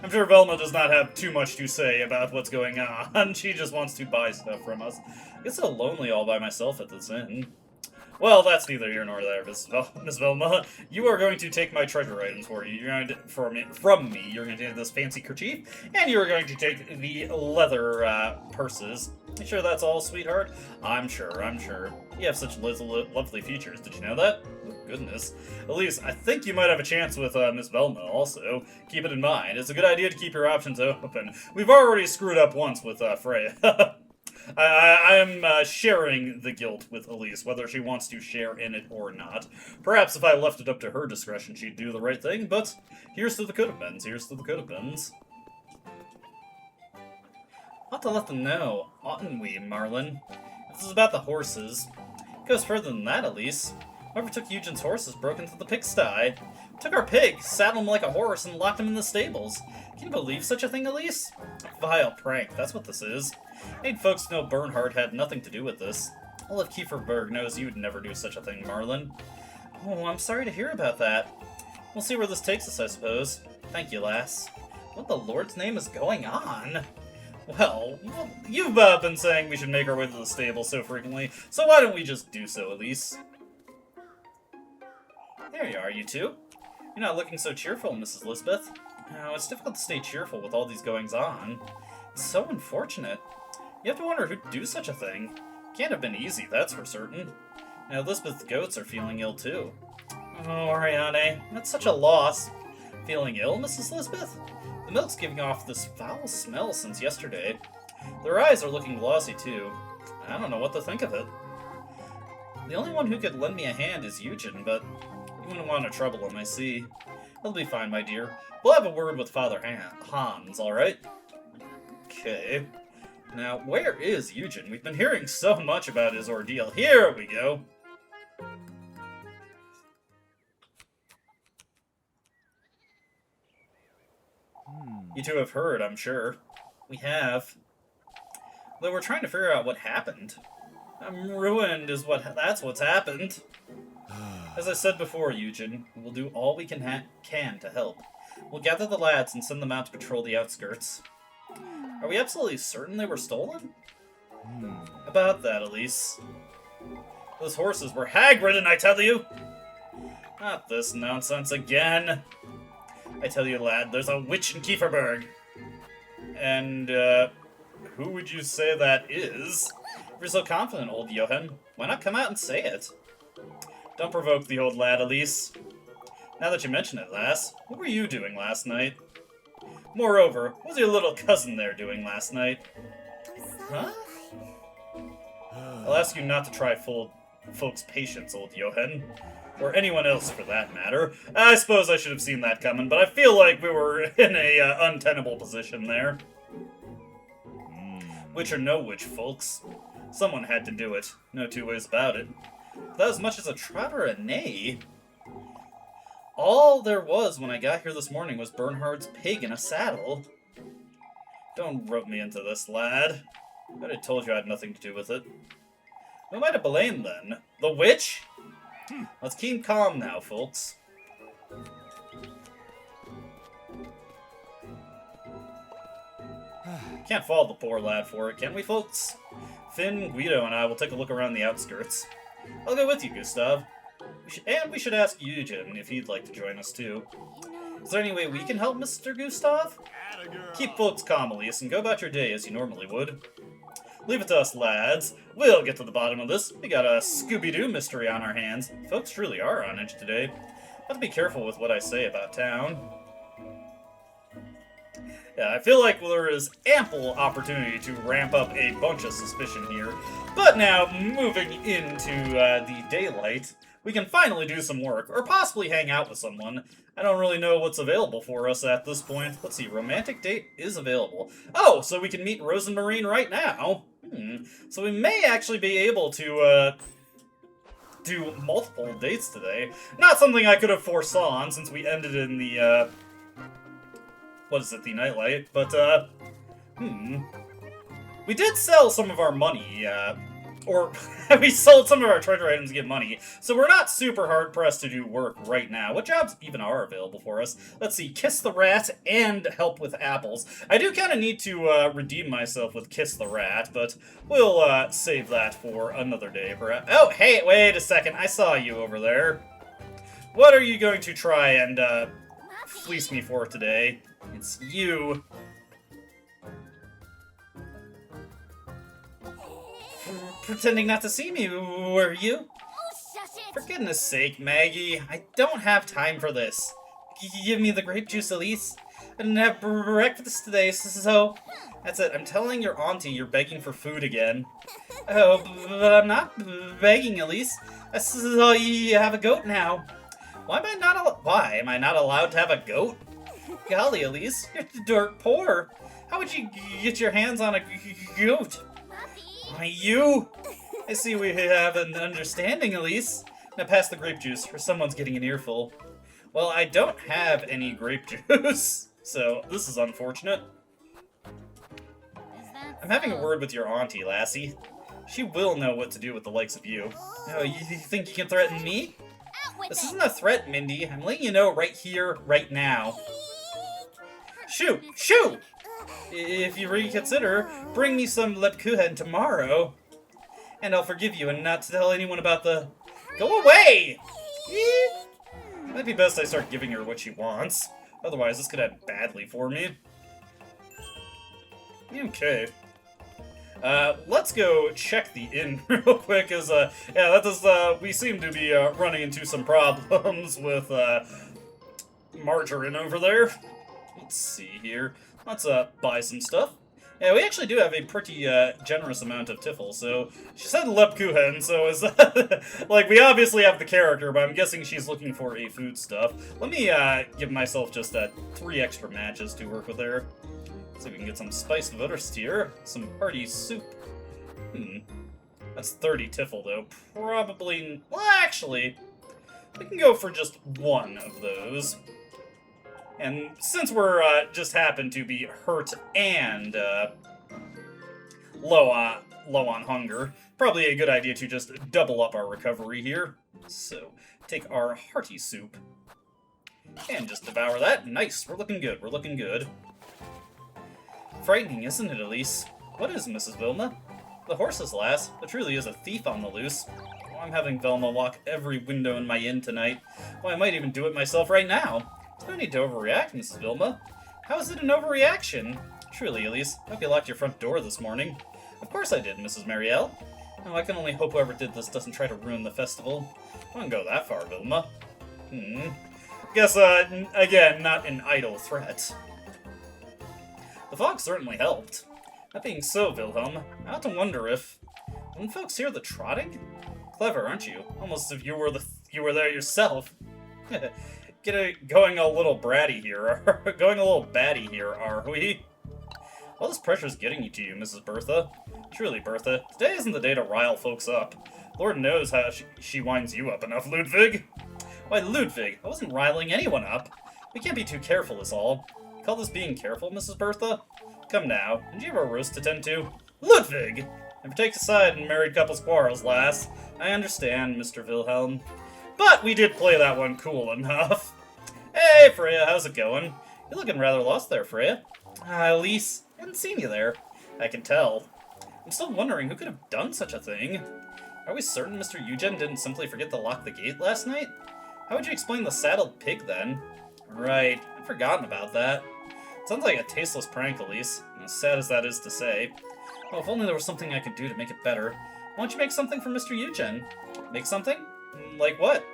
I'm sure Velma does not have too much to say about what's going on. She just wants to buy stuff from us. I get so lonely all by myself at this inn. Well, that's neither here nor there, Miss Velma. You are going to take my treasure items for you. You're going to, from me. You're going to take this fancy kerchief, and you're going to take the leather purses. You sure that's all, sweetheart? I'm sure. You have such lovely features. Did you know that? Oh, goodness. Elise, I think you might have a chance with Miss Velma also. Keep it in mind. It's a good idea to keep your options open. We've already screwed up once with Freya. I am sharing the guilt with Elise, whether she wants to share in it or not. Perhaps if I left it up to her discretion, she'd do the right thing, but here's to the could-have-beens, Ought to let them know, oughtn't we, Marlin? This is about the horses. It goes further than that, Elise. Whoever took Eugen's horses broke into the pigsty. Took our pig, saddled him like a horse, and locked him in the stables. Can you believe such a thing, Elise? A vile prank, that's what this is. Made folks know Bernhard had nothing to do with this. All of Kieferberg knows you'd never do such a thing, Marlin. Oh, I'm sorry to hear about that. We'll see where this takes us, I suppose. Thank you, lass. What the Lord's name is going on? Well, you've been saying we should make our way to the stable so frequently, so why don't we just do so, Elise? There you are, you two. You're not looking so cheerful, Mrs. Lisbeth. Oh, it's difficult to stay cheerful with all these goings-on. It's so unfortunate. You have to wonder who'd do such a thing. Can't have been easy, that's for certain. Now, Lisbeth's goats are feeling ill, too. Oh, Ariane, that's such a loss. Feeling ill, Mrs. Lisbeth? The milk's giving off this foul smell since yesterday. Their eyes are looking glossy, too. I don't know what to think of it. The only one who could lend me a hand is Eugen, but you wouldn't want to trouble him, I see. He'll be fine, my dear. We'll have a word with Father Hans, alright? Okay. Now, where is Eugen? We've been hearing so much about his ordeal. Here we go! You two have heard, I'm sure. We have. Though we're trying to figure out what happened. I'm ruined is that's what's happened. As I said before, Eugen, we'll do all we can to help. We'll gather the lads and send them out to patrol the outskirts. Are we absolutely certain they were stolen? About that, Elise. Those horses were hag-ridden, I tell you! Not this nonsense again. I tell you, lad, there's a witch in Kieferberg. And, who would you say that is? If you're so confident, old Johann, why not come out and say it? Don't provoke the old lad, Elise. Now that you mention it, lass, what were you doing last night? Moreover, what was your little cousin there doing last night? Huh? I'll ask you not to try folks' patience, old Johann. Or anyone else, for that matter. I suppose I should have seen that coming, but I feel like we were in a untenable position there. Witch or no witch, folks. Someone had to do it. No two ways about it. Without as much as a trot or a neigh. All there was when I got here this morning was Bernhard's pig in a saddle. Don't rope me into this, lad. I'd have told you I had nothing to do with it. Who am I to blame, then? The witch? Let's keep calm now, folks. Can't fault the poor lad for it, can we, folks? Finn, Guido, and I will take a look around the outskirts. I'll go with you, Gustav. We should ask Eugen if he'd like to join us, too. Is there any way we can help, Mr. Gustav? Keep folks calm, Elise, and go about your day as you normally would. Leave it to us, lads. We'll get to the bottom of this. We got a Scooby-Doo mystery on our hands. Folks truly are on edge today. Have to be careful with what I say about town. Yeah, I feel like there is ample opportunity to ramp up a bunch of suspicion here. But now, moving into the daylight, we can finally do some work, or possibly hang out with someone. I don't really know what's available for us at this point. Let's see, romantic date is available. Oh, so we can meet Rozenmarine right now. So we may actually be able to do multiple dates today. Not something I could have foresawn since we ended in the, what is it, the nightlight, but, we did sell some of our money, or we sold some of our treasure items to get money, so we're not super hard-pressed to do work right now. What jobs even are available for us? Let's see, Kiss the Rat and help with apples. I do kind of need to redeem myself with Kiss the Rat, but we'll save that for another day. Oh, hey, wait a second, I saw you over there. What are you going to try and fleece me for today? It's you. Pretending not to see me, were you? For goodness sake, Maggie, I don't have time for this. Give me the grape juice, Elise. I didn't have breakfast today, so... That's it, I'm telling your auntie you're begging for food again. Oh, but I'm not begging, Elise. I saw you have a goat now. Why am I not allowed to have a goat? Golly, Elise, you're dirt poor. How would you get your hands on a goat? Why, you? I see we have an understanding, Elise. Now pass the grape juice, or someone's getting an earful. Well, I don't have any grape juice, so this is unfortunate. I'm having a word with your auntie, lassie. She will know what to do with the likes of you. Oh, you think you can threaten me? This isn't a threat, Mindy. I'm letting you know right here, right now. Shoo! Shoo! If you reconsider, bring me some Lebkuchen tomorrow. And I'll forgive you and not tell anyone about the... Go away! Might be best I start giving her what she wants. Otherwise, this could end badly for me. Okay. Let's go check the inn real quick, as, yeah, that does, we seem to be, running into some problems with, Margarine over there. Let's see here. Let's, buy some stuff. Yeah, we actually do have a pretty generous amount of tiffle, so she said Lebkuchen, so is like, we obviously have the character, but I'm guessing she's looking for a foodstuff. Let me give myself just 3 extra matches to work with there. See if we can get some spiced Wurst, some hearty soup. That's 30 tiffle, though. Probably... Well, actually, we can go for just 1 of those. And since we're just happen to be hurt and low on hunger, probably a good idea to just double up our recovery here. So, take our hearty soup and just devour that. Nice, we're looking good, we're looking good. Frightening, isn't it, Elise? What is, Mrs. Vilma? The horses, lass. There truly is a thief on the loose. Oh, I'm having Velma walk every window in my inn tonight. Well, I might even do it myself right now. There's no need to overreact, Mrs. Vilma. How is it an overreaction? Truly, Elise, I hope you locked your front door this morning. Of course I did, Mrs. Marielle. Oh, I can only hope whoever did this doesn't try to ruin the festival. I wouldn't go that far, Vilma. Guess, again, not an idle threat. The fog certainly helped. That being so, Wilhelm, I ought to wonder if... When folks hear the trotting? Clever, aren't you? Almost as if you were there yourself. Going a little bratty here, going a little batty here, are we? All this pressure's getting to you, Mrs. Bertha. Truly, Bertha, today isn't the day to rile folks up. Lord knows how she winds you up enough, Ludwig. Why, Ludwig, I wasn't riling anyone up. We can't be too careful is all. You call this being careful, Mrs. Bertha? Come now, did you have a roast to tend to? Ludwig! Never take a side in married couples' quarrels, lass. I understand, Mr. Wilhelm. But we did play that one cool enough. Hey, Freya, how's it going? You're looking rather lost there, Freya. Elise, I haven't seen you there. I can tell. I'm still wondering who could have done such a thing. Are we certain Mr. Eugen didn't simply forget to lock the gate last night? How would you explain the saddled pig, then? Right, I'd forgotten about that. Sounds like a tasteless prank, Elise, as sad as that is to say. Well, if only there was something I could do to make it better. Why don't you make something for Mr. Eugen? Make something? Like what?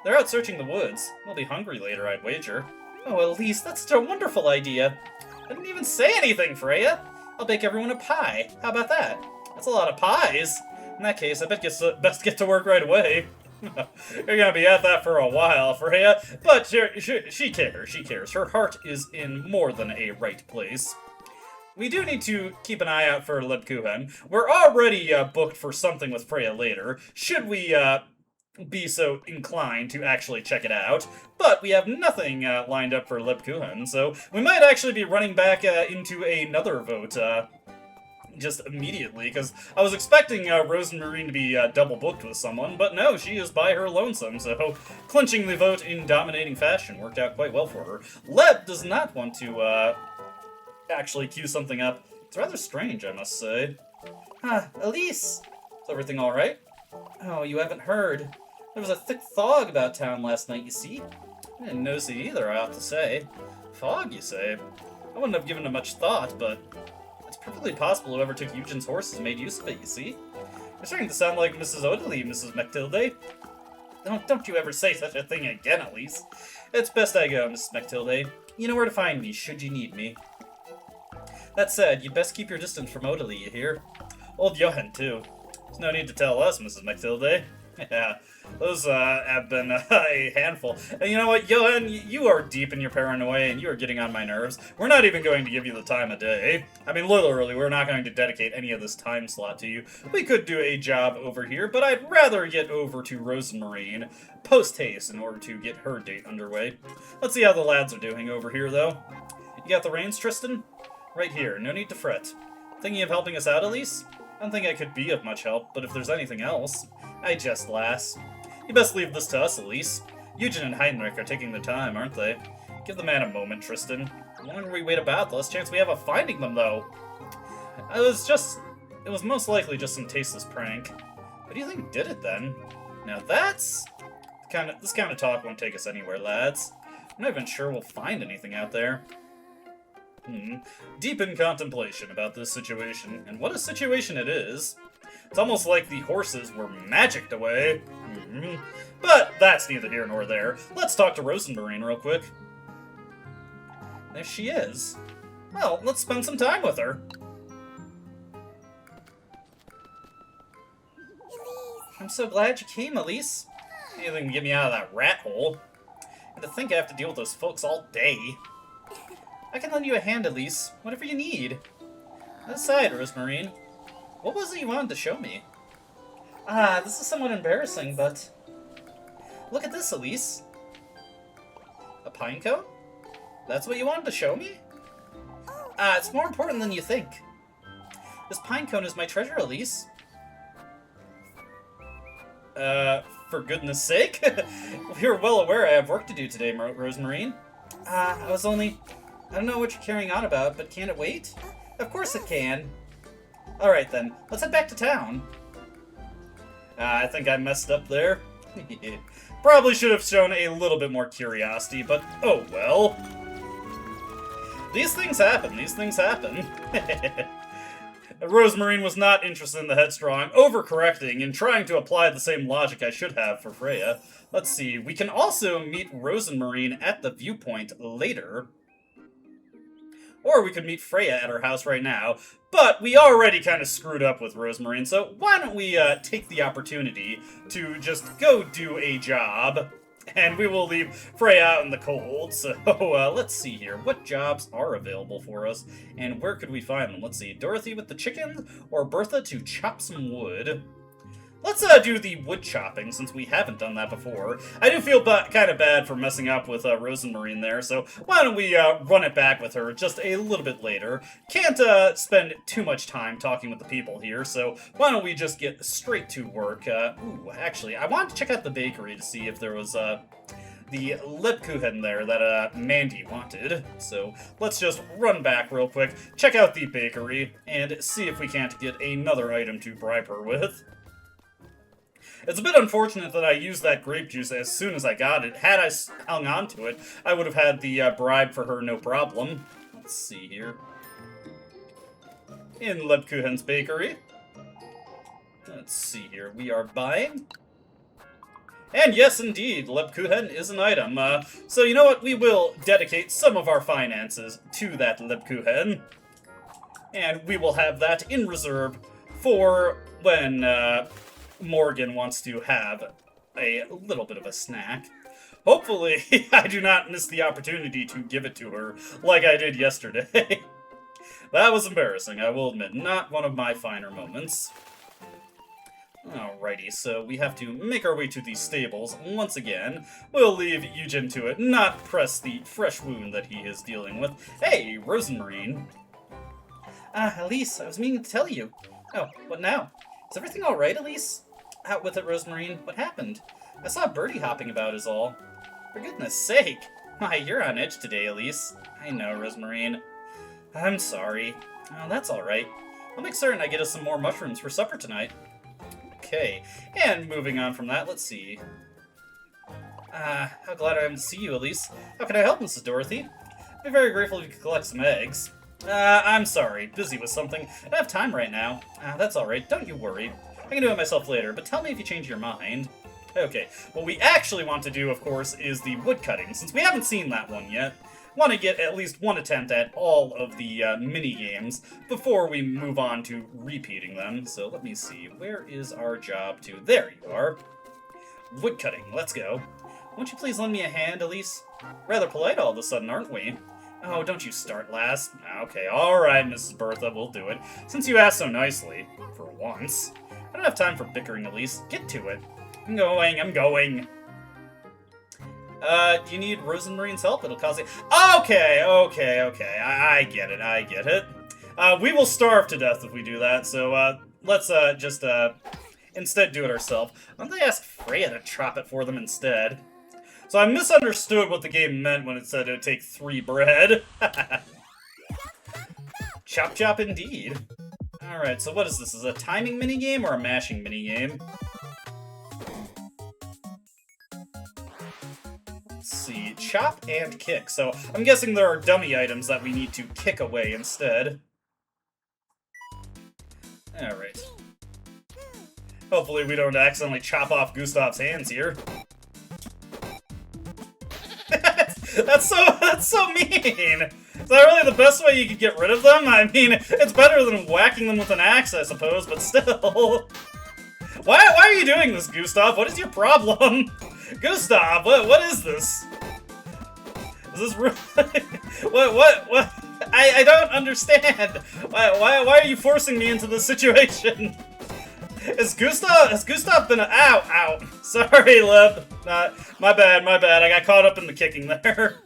They're out searching the woods. They'll be hungry later, I'd wager. Oh, Elise, that's such a wonderful idea. I didn't even say anything, Freya. I'll bake everyone a pie. How about that? That's a lot of pies. In that case, I bet best get to work right away. You're gonna be at that for a while, Freya, but she cares. Her heart is in more than a right place. We do need to keep an eye out for Lebkuchen. We're already booked for something with Freya later, should we be so inclined to actually check it out, but we have nothing lined up for Lebkuchen, so we might actually be running back into another vote just immediately, because I was expecting Rozenmarine to be double booked with someone, but no, she is by her lonesome, so clinching the vote in dominating fashion worked out quite well for her. Leb does not want to actually queue something up. It's rather strange, I must say. Elise! Is everything alright? Oh, you haven't heard. There was a thick fog about town last night, you see? I didn't notice it either, I ought to say. Fog, you say? I wouldn't have given it much thought, but it's perfectly possible whoever took Eugen's horses made use of it, you see? You're starting to sound like Mrs. Odeley, Mrs. MacTilde. Don't you ever say such a thing again, at least. It's best I go, Mrs. MacTilde. You know where to find me, should you need me. That said, you'd best keep your distance from Odeley, you hear? Old Johann, too. There's no need to tell us, Mrs. MacTilde. Yeah, those have been a handful. And you know what, Johann, you are deep in your paranoia, and you are getting on my nerves. We're not even going to give you the time of day. I mean, literally, we're not going to dedicate any of this time slot to you. We could do a job over here, but I'd rather get over to Rozenmarine post-haste in order to get her date underway. Let's see how the lads are doing over here, though. You got the reins, Tristan? Right here, no need to fret. Thinking of helping us out, Elise? I don't think I could be of much help, but if there's anything else... I jest, lass. You best leave this to us, Elise. Eugen and Heinrich are taking their time, aren't they? Give the man a moment, Tristan. The longer we wait about, the less chance we have of finding them, though. It was most likely just some tasteless prank. What do you think did it, then? Now this kind of talk won't take us anywhere, lads. I'm not even sure we'll find anything out there. Deep in contemplation about this situation, and what a situation it is. It's almost like the horses were magicked away. But that's neither here nor there. Let's talk to Rozenmarine real quick. There she is. Well, let's spend some time with her. I'm so glad you came, Elise. Anything to get me out of that rat hole. And to think I have to deal with those folks all day. I can lend you a hand, Elise. Whatever you need. Aside, Rozenmarine. What was it you wanted to show me? This is somewhat embarrassing, but... Look at this, Elise. A pine cone? That's what you wanted to show me? It's more important than you think. This pine cone is my treasure, Elise. For goodness sake. You're well aware I have work to do today, Rozenmarine. I don't know what you're carrying on about, but can it wait? Of course it can. Alright then, let's head back to town. I think I messed up there. Probably should have shown a little bit more curiosity, but oh well. These things happen, Rozenmarine was not interested in the headstrong, overcorrecting and trying to apply the same logic I should have for Freya. Let's see, we can also meet Rozenmarine at the viewpoint later. Or we could meet Freya at her house right now. But we already kind of screwed up with Rozenmarine, so why don't we take the opportunity to just go do a job, and we will leave Freya out in the cold. So let's see here. What jobs are available for us, and where could we find them? Let's see. Dorothy with the chickens, or Bertha to chop some wood? Let's do the wood chopping, since we haven't done that before. I do feel kind of bad for messing up with Rozenmarine there, so why don't we run it back with her just a little bit later. Can't spend too much time talking with the people here, so why don't we just get straight to work. Actually, I wanted to check out the bakery to see if there was the Lebkuchen there that Mandy wanted. So let's just run back real quick, check out the bakery, and see if we can't get another item to bribe her with. It's a bit unfortunate that I used that grape juice as soon as I got it. Had I hung on to it, I would have had the bribe for her no problem. Let's see here. In Lebkuchen's bakery. Let's see here. We are buying. And yes, indeed, Lebkuchen is an item. So you know what? We will dedicate some of our finances to that Lebkuchen. And we will have that in reserve for when... Morgan wants to have a little bit of a snack. Hopefully, I do not miss the opportunity to give it to her like I did yesterday. That was embarrassing, I will admit. Not one of my finer moments. Alrighty, so we have to make our way to the stables once again. We'll leave Eugen to it, not press the fresh wound that he is dealing with. Hey, Rozenmarine. Elise, I was meaning to tell you. Oh, what now? Is everything alright, Elise? Out with it, Rozenmarine. What happened? I saw Birdie hopping about is all. For goodness sake. Why, you're on edge today, Elise. I know, Rozenmarine. I'm sorry. Oh, that's alright. I'll make certain I get us some more mushrooms for supper tonight. Okay, and moving on from that, let's see. How glad I am to see you, Elise. How can I help, Mrs. Dorothy? I'd be very grateful if you could collect some eggs. I'm sorry. Busy with something. I don't have time right now. That's alright. Don't you worry. I can do it myself later, but tell me if you change your mind. Okay, what we actually want to do, of course, is the woodcutting, since we haven't seen that one yet. Want to get at least one attempt at all of the mini-games before we move on to repeating them. So let me see. Where is our job to? There you are. Woodcutting. Let's go. Won't you please lend me a hand, Elise? Rather polite all of a sudden, aren't we? Oh, don't you start, lass. Okay, alright, Mrs. Bertha, we'll do it. Since you asked so nicely. For once. I don't have time for bickering, Elise. Get to it. I'm going. Do you need Rozenmarine's help? It'll cause it. Okay. I get it. We will starve to death if we do that, so, let's, just, instead do it ourselves. Why don't they ask Freya to chop it for them instead? So I misunderstood what the game meant when it said it would take 3 bread. Chop chop indeed. Alright, so what is this? Is it a timing minigame or a mashing minigame? Let's see. Chop and kick. So I'm guessing there are dummy items that we need to kick away instead. Alright. Hopefully we don't accidentally chop off Gustav's hands here. That's so mean! Is that really the best way you could get rid of them? I mean, it's better than whacking them with an axe, I suppose, but still. Why are you doing this, Gustav? What is your problem? Gustav, what is this? Is this really... what? I don't understand. Why are you forcing me into this situation? Has Gustav been ow. Sorry, Leb. My bad. I got caught up in the kicking there.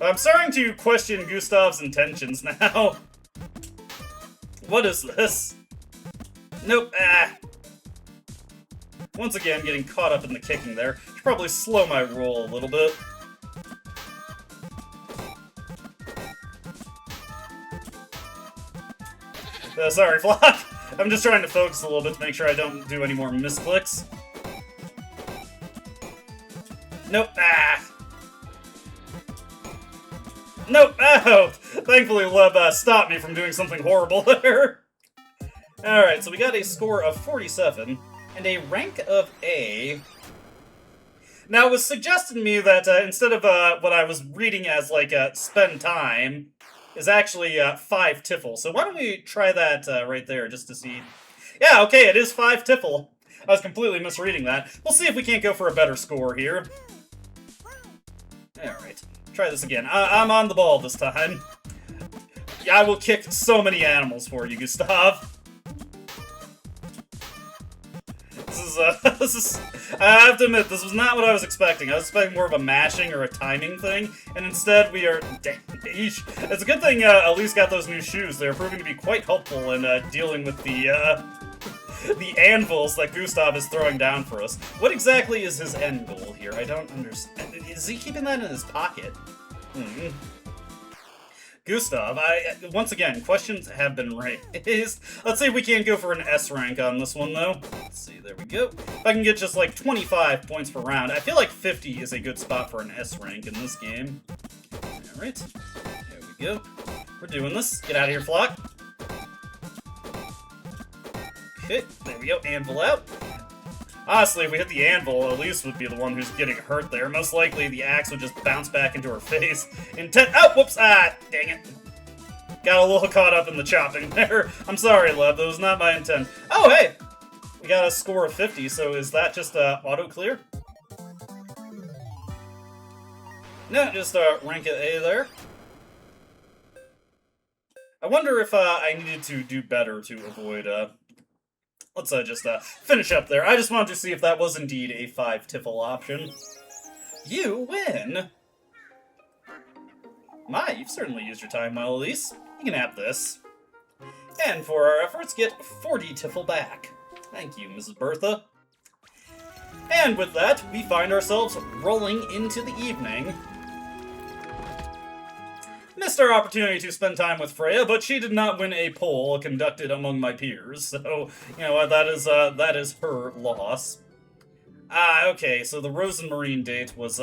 I'm starting to question Gustav's intentions now. What is this? Nope, Once again, getting caught up in the kicking there. Should probably slow my roll a little bit. Sorry, Flock. I'm just trying to focus a little bit to make sure I don't do any more misclicks. Nope, Nope, oh! Thankfully, Leb stopped me from doing something horrible there. Alright, so we got a score of 47, and a rank of A. Now, it was suggested to me that instead of what I was reading as, like, spend time, is actually 5 tiffle. So why don't we try that right there, just to see... Yeah, okay, it is 5 tiffle. I was completely misreading that. We'll see if we can't go for a better score here. Alright, try this again. I'm on the ball this time. I will kick so many animals for you, Gustav. This is, I have to admit, this was not what I was expecting. I was expecting more of a mashing or a timing thing, and instead we are... It's a good thing Elise got those new shoes. They're proving to be quite helpful in dealing with the anvils that Gustav is throwing down for us. What exactly is his end goal here? I don't understand. Is he keeping that in his pocket? Gustav, once again, questions have been raised. Let's see if we can't go for an S rank on this one, though. Let's see, there we go. If I can get just like 25 points per round, I feel like 50 is a good spot for an S rank in this game. Alright, there we go. We're doing this. Get out of here, Flock. Okay, there we go, anvil out. Honestly, if we hit the anvil, Elise would be the one who's getting hurt there. Most likely, the axe would just bounce back into her face. Oh, whoops! Dang it. Got a little caught up in the chopping there. I'm sorry, Lev, that was not my intent. Oh, hey! We got a score of 50, so is that just auto-clear? No, just rank it A there. I wonder if I needed to do better to avoid... Let's just finish up there. I just wanted to see if that was indeed a 5 tiffle option. You win! My, you've certainly used your time well, Elise. You can have this. And for our efforts, get 40 tiffle back. Thank you, Mrs. Bertha. And with that, we find ourselves rolling into the evening. Missed our opportunity to spend time with Freya, but she did not win a poll conducted among my peers, so, you know what, that is her loss. Okay, so the Rozenmarine date was,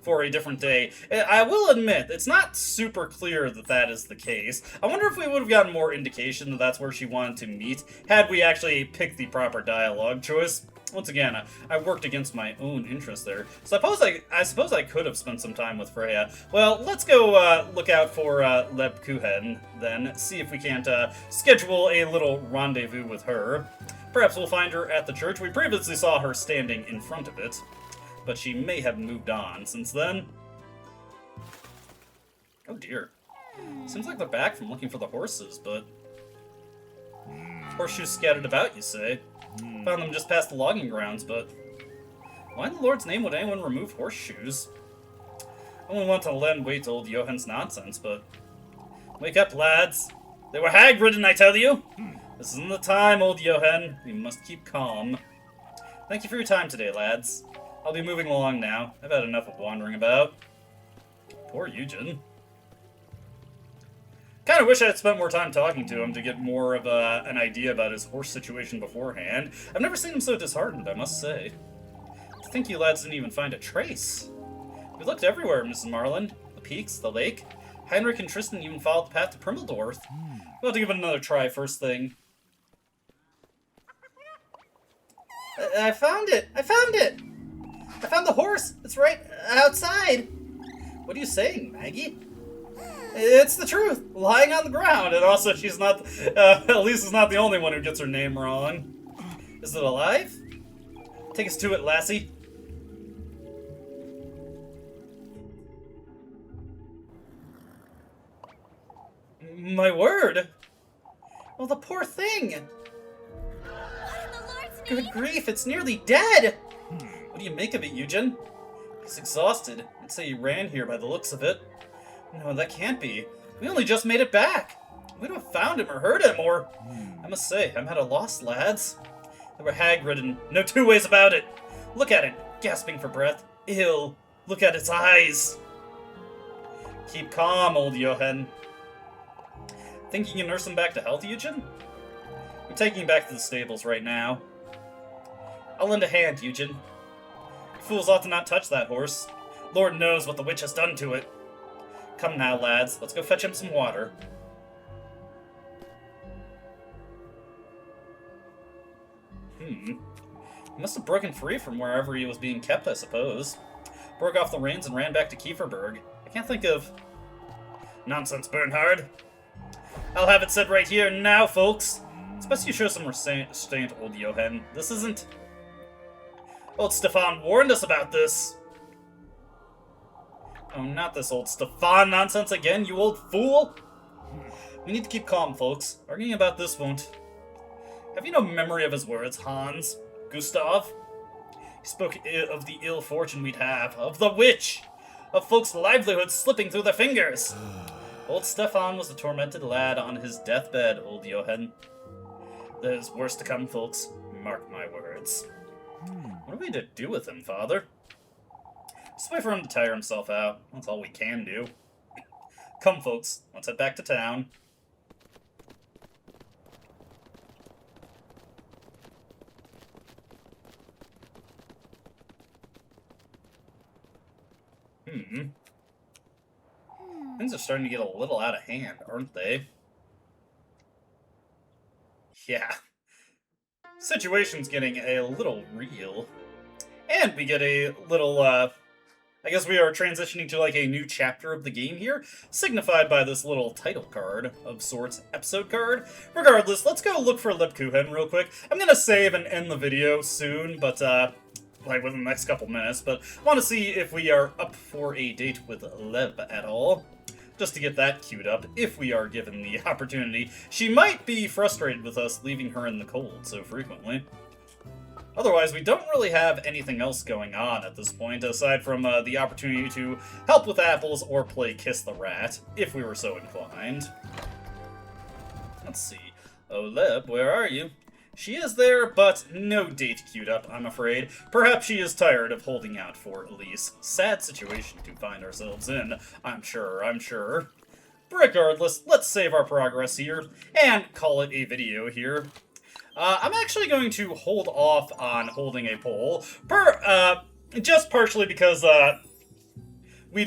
for a different day. I will admit, it's not super clear that that is the case. I wonder if we would have gotten more indication that that's where she wanted to meet, had we actually picked the proper dialogue choice. Once again, I worked against my own interest there. So I suppose I could have spent some time with Freya. Well, let's go look out for Lebkuchen, then. See if we can't schedule a little rendezvous with her. Perhaps we'll find her at the church. We previously saw her standing in front of it, but she may have moved on since then. Oh dear. Seems like they're back from looking for the horses, but... Horseshoes scattered about, you say? Found them just past the logging grounds, but... Why in the Lord's name would anyone remove horseshoes? I only want to lend weight to old Johann's nonsense, but... Wake up, lads! They were hag-ridden, I tell you! This isn't the time, old Johann. We must keep calm. Thank you for your time today, lads. I'll be moving along now. I've had enough of wandering about. Poor Eugen. Kind of wish I had spent more time talking to him to get more of an idea about his horse situation beforehand. I've never seen him so disheartened, I must say. To think you lads didn't even find a trace. We looked everywhere, Mrs. Marland. The peaks, the lake. Heinrich and Tristan even followed the path to Primmeldorf. We'll have to give it another try first thing. I found it! I found it! I found the horse! It's right outside! What are you saying, Maggie? It's the truth, lying on the ground, and also she's not, Elisa's not the only one who gets her name wrong. Is it alive? Take us to it, lassie. My word! Oh, the poor thing! What in the Lord's Good name? grief, it's nearly dead! What do you make of it, Eugen? He's exhausted. I'd say he ran here by the looks of it. No, that can't be. We only just made it back. We'd have found him or hurt him, or... I must say, I'm at a loss, lads. They were hag-ridden. No two ways about it. Look at it, gasping for breath. Ill. Look at its eyes. Keep calm, old Johan. Think you can nurse him back to health, Eugen? I'm taking him back to the stables right now. I'll lend a hand, Eugen. You fools ought to not touch that horse. Lord knows what the witch has done to it. Come now, lads. Let's go fetch him some water. He must have broken free from wherever he was being kept, I suppose. Broke off the reins and ran back to Kieferberg. I can't think of... Nonsense, Bernhard. I'll have it said right here now, folks. It's best you show some restraint, old Johan. This isn't... Old Stefan warned us about this. Oh, not this old Stefan nonsense again, you old fool! We need to keep calm, folks. Arguing about this won't... Have you no memory of his words, Hans? Gustav? He spoke of the ill fortune we'd have, of the witch, of folks' livelihoods slipping through their fingers. Old Stefan was a tormented lad on his deathbed, old Johan. There's worse to come, folks. Mark my words. What are we to do with him, Father? Just wait for him to tire himself out. That's all we can do. Come, folks. Let's head back to town. Things are starting to get a little out of hand, aren't they? Yeah. Situation's getting a little real. And we get a little, I guess we are transitioning to like a new chapter of the game here, signified by this little title card of sorts, episode card. Regardless, let's go look for Lebkuchen real quick. I'm gonna save and end the video soon, but, like within the next couple minutes, but I want to see if we are up for a date with Leb at all. Just to get that queued up, if we are given the opportunity. She might be frustrated with us leaving her in the cold so frequently. Otherwise, we don't really have anything else going on at this point, aside from the opportunity to help with apples or play Kiss the Rat, if we were so inclined. Let's see. Oh, Leb, where are you? She is there, but no date queued up, I'm afraid. Perhaps she is tired of holding out for Elise. Sad situation to find ourselves in, I'm sure. Regardless, let's save our progress here, and call it a video here. I'm actually going to hold off on holding a poll, just partially because, we're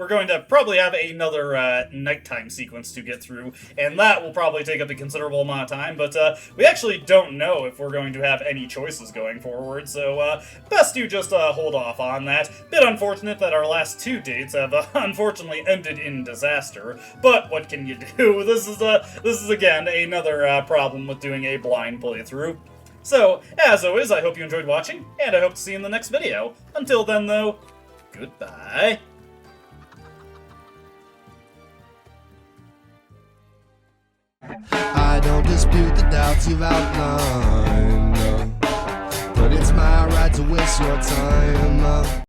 going to probably have another nighttime sequence to get through, and that will probably take up a considerable amount of time, but we actually don't know if we're going to have any choices going forward, so best to just hold off on that. Bit unfortunate that our last two dates have unfortunately ended in disaster, but what can you do? This is again another problem with doing a blind playthrough. So, as always, I hope you enjoyed watching, and I hope to see you in the next video. Until then, though, goodbye. I don't dispute the doubts you've outlined, no. But it's my right to waste your time.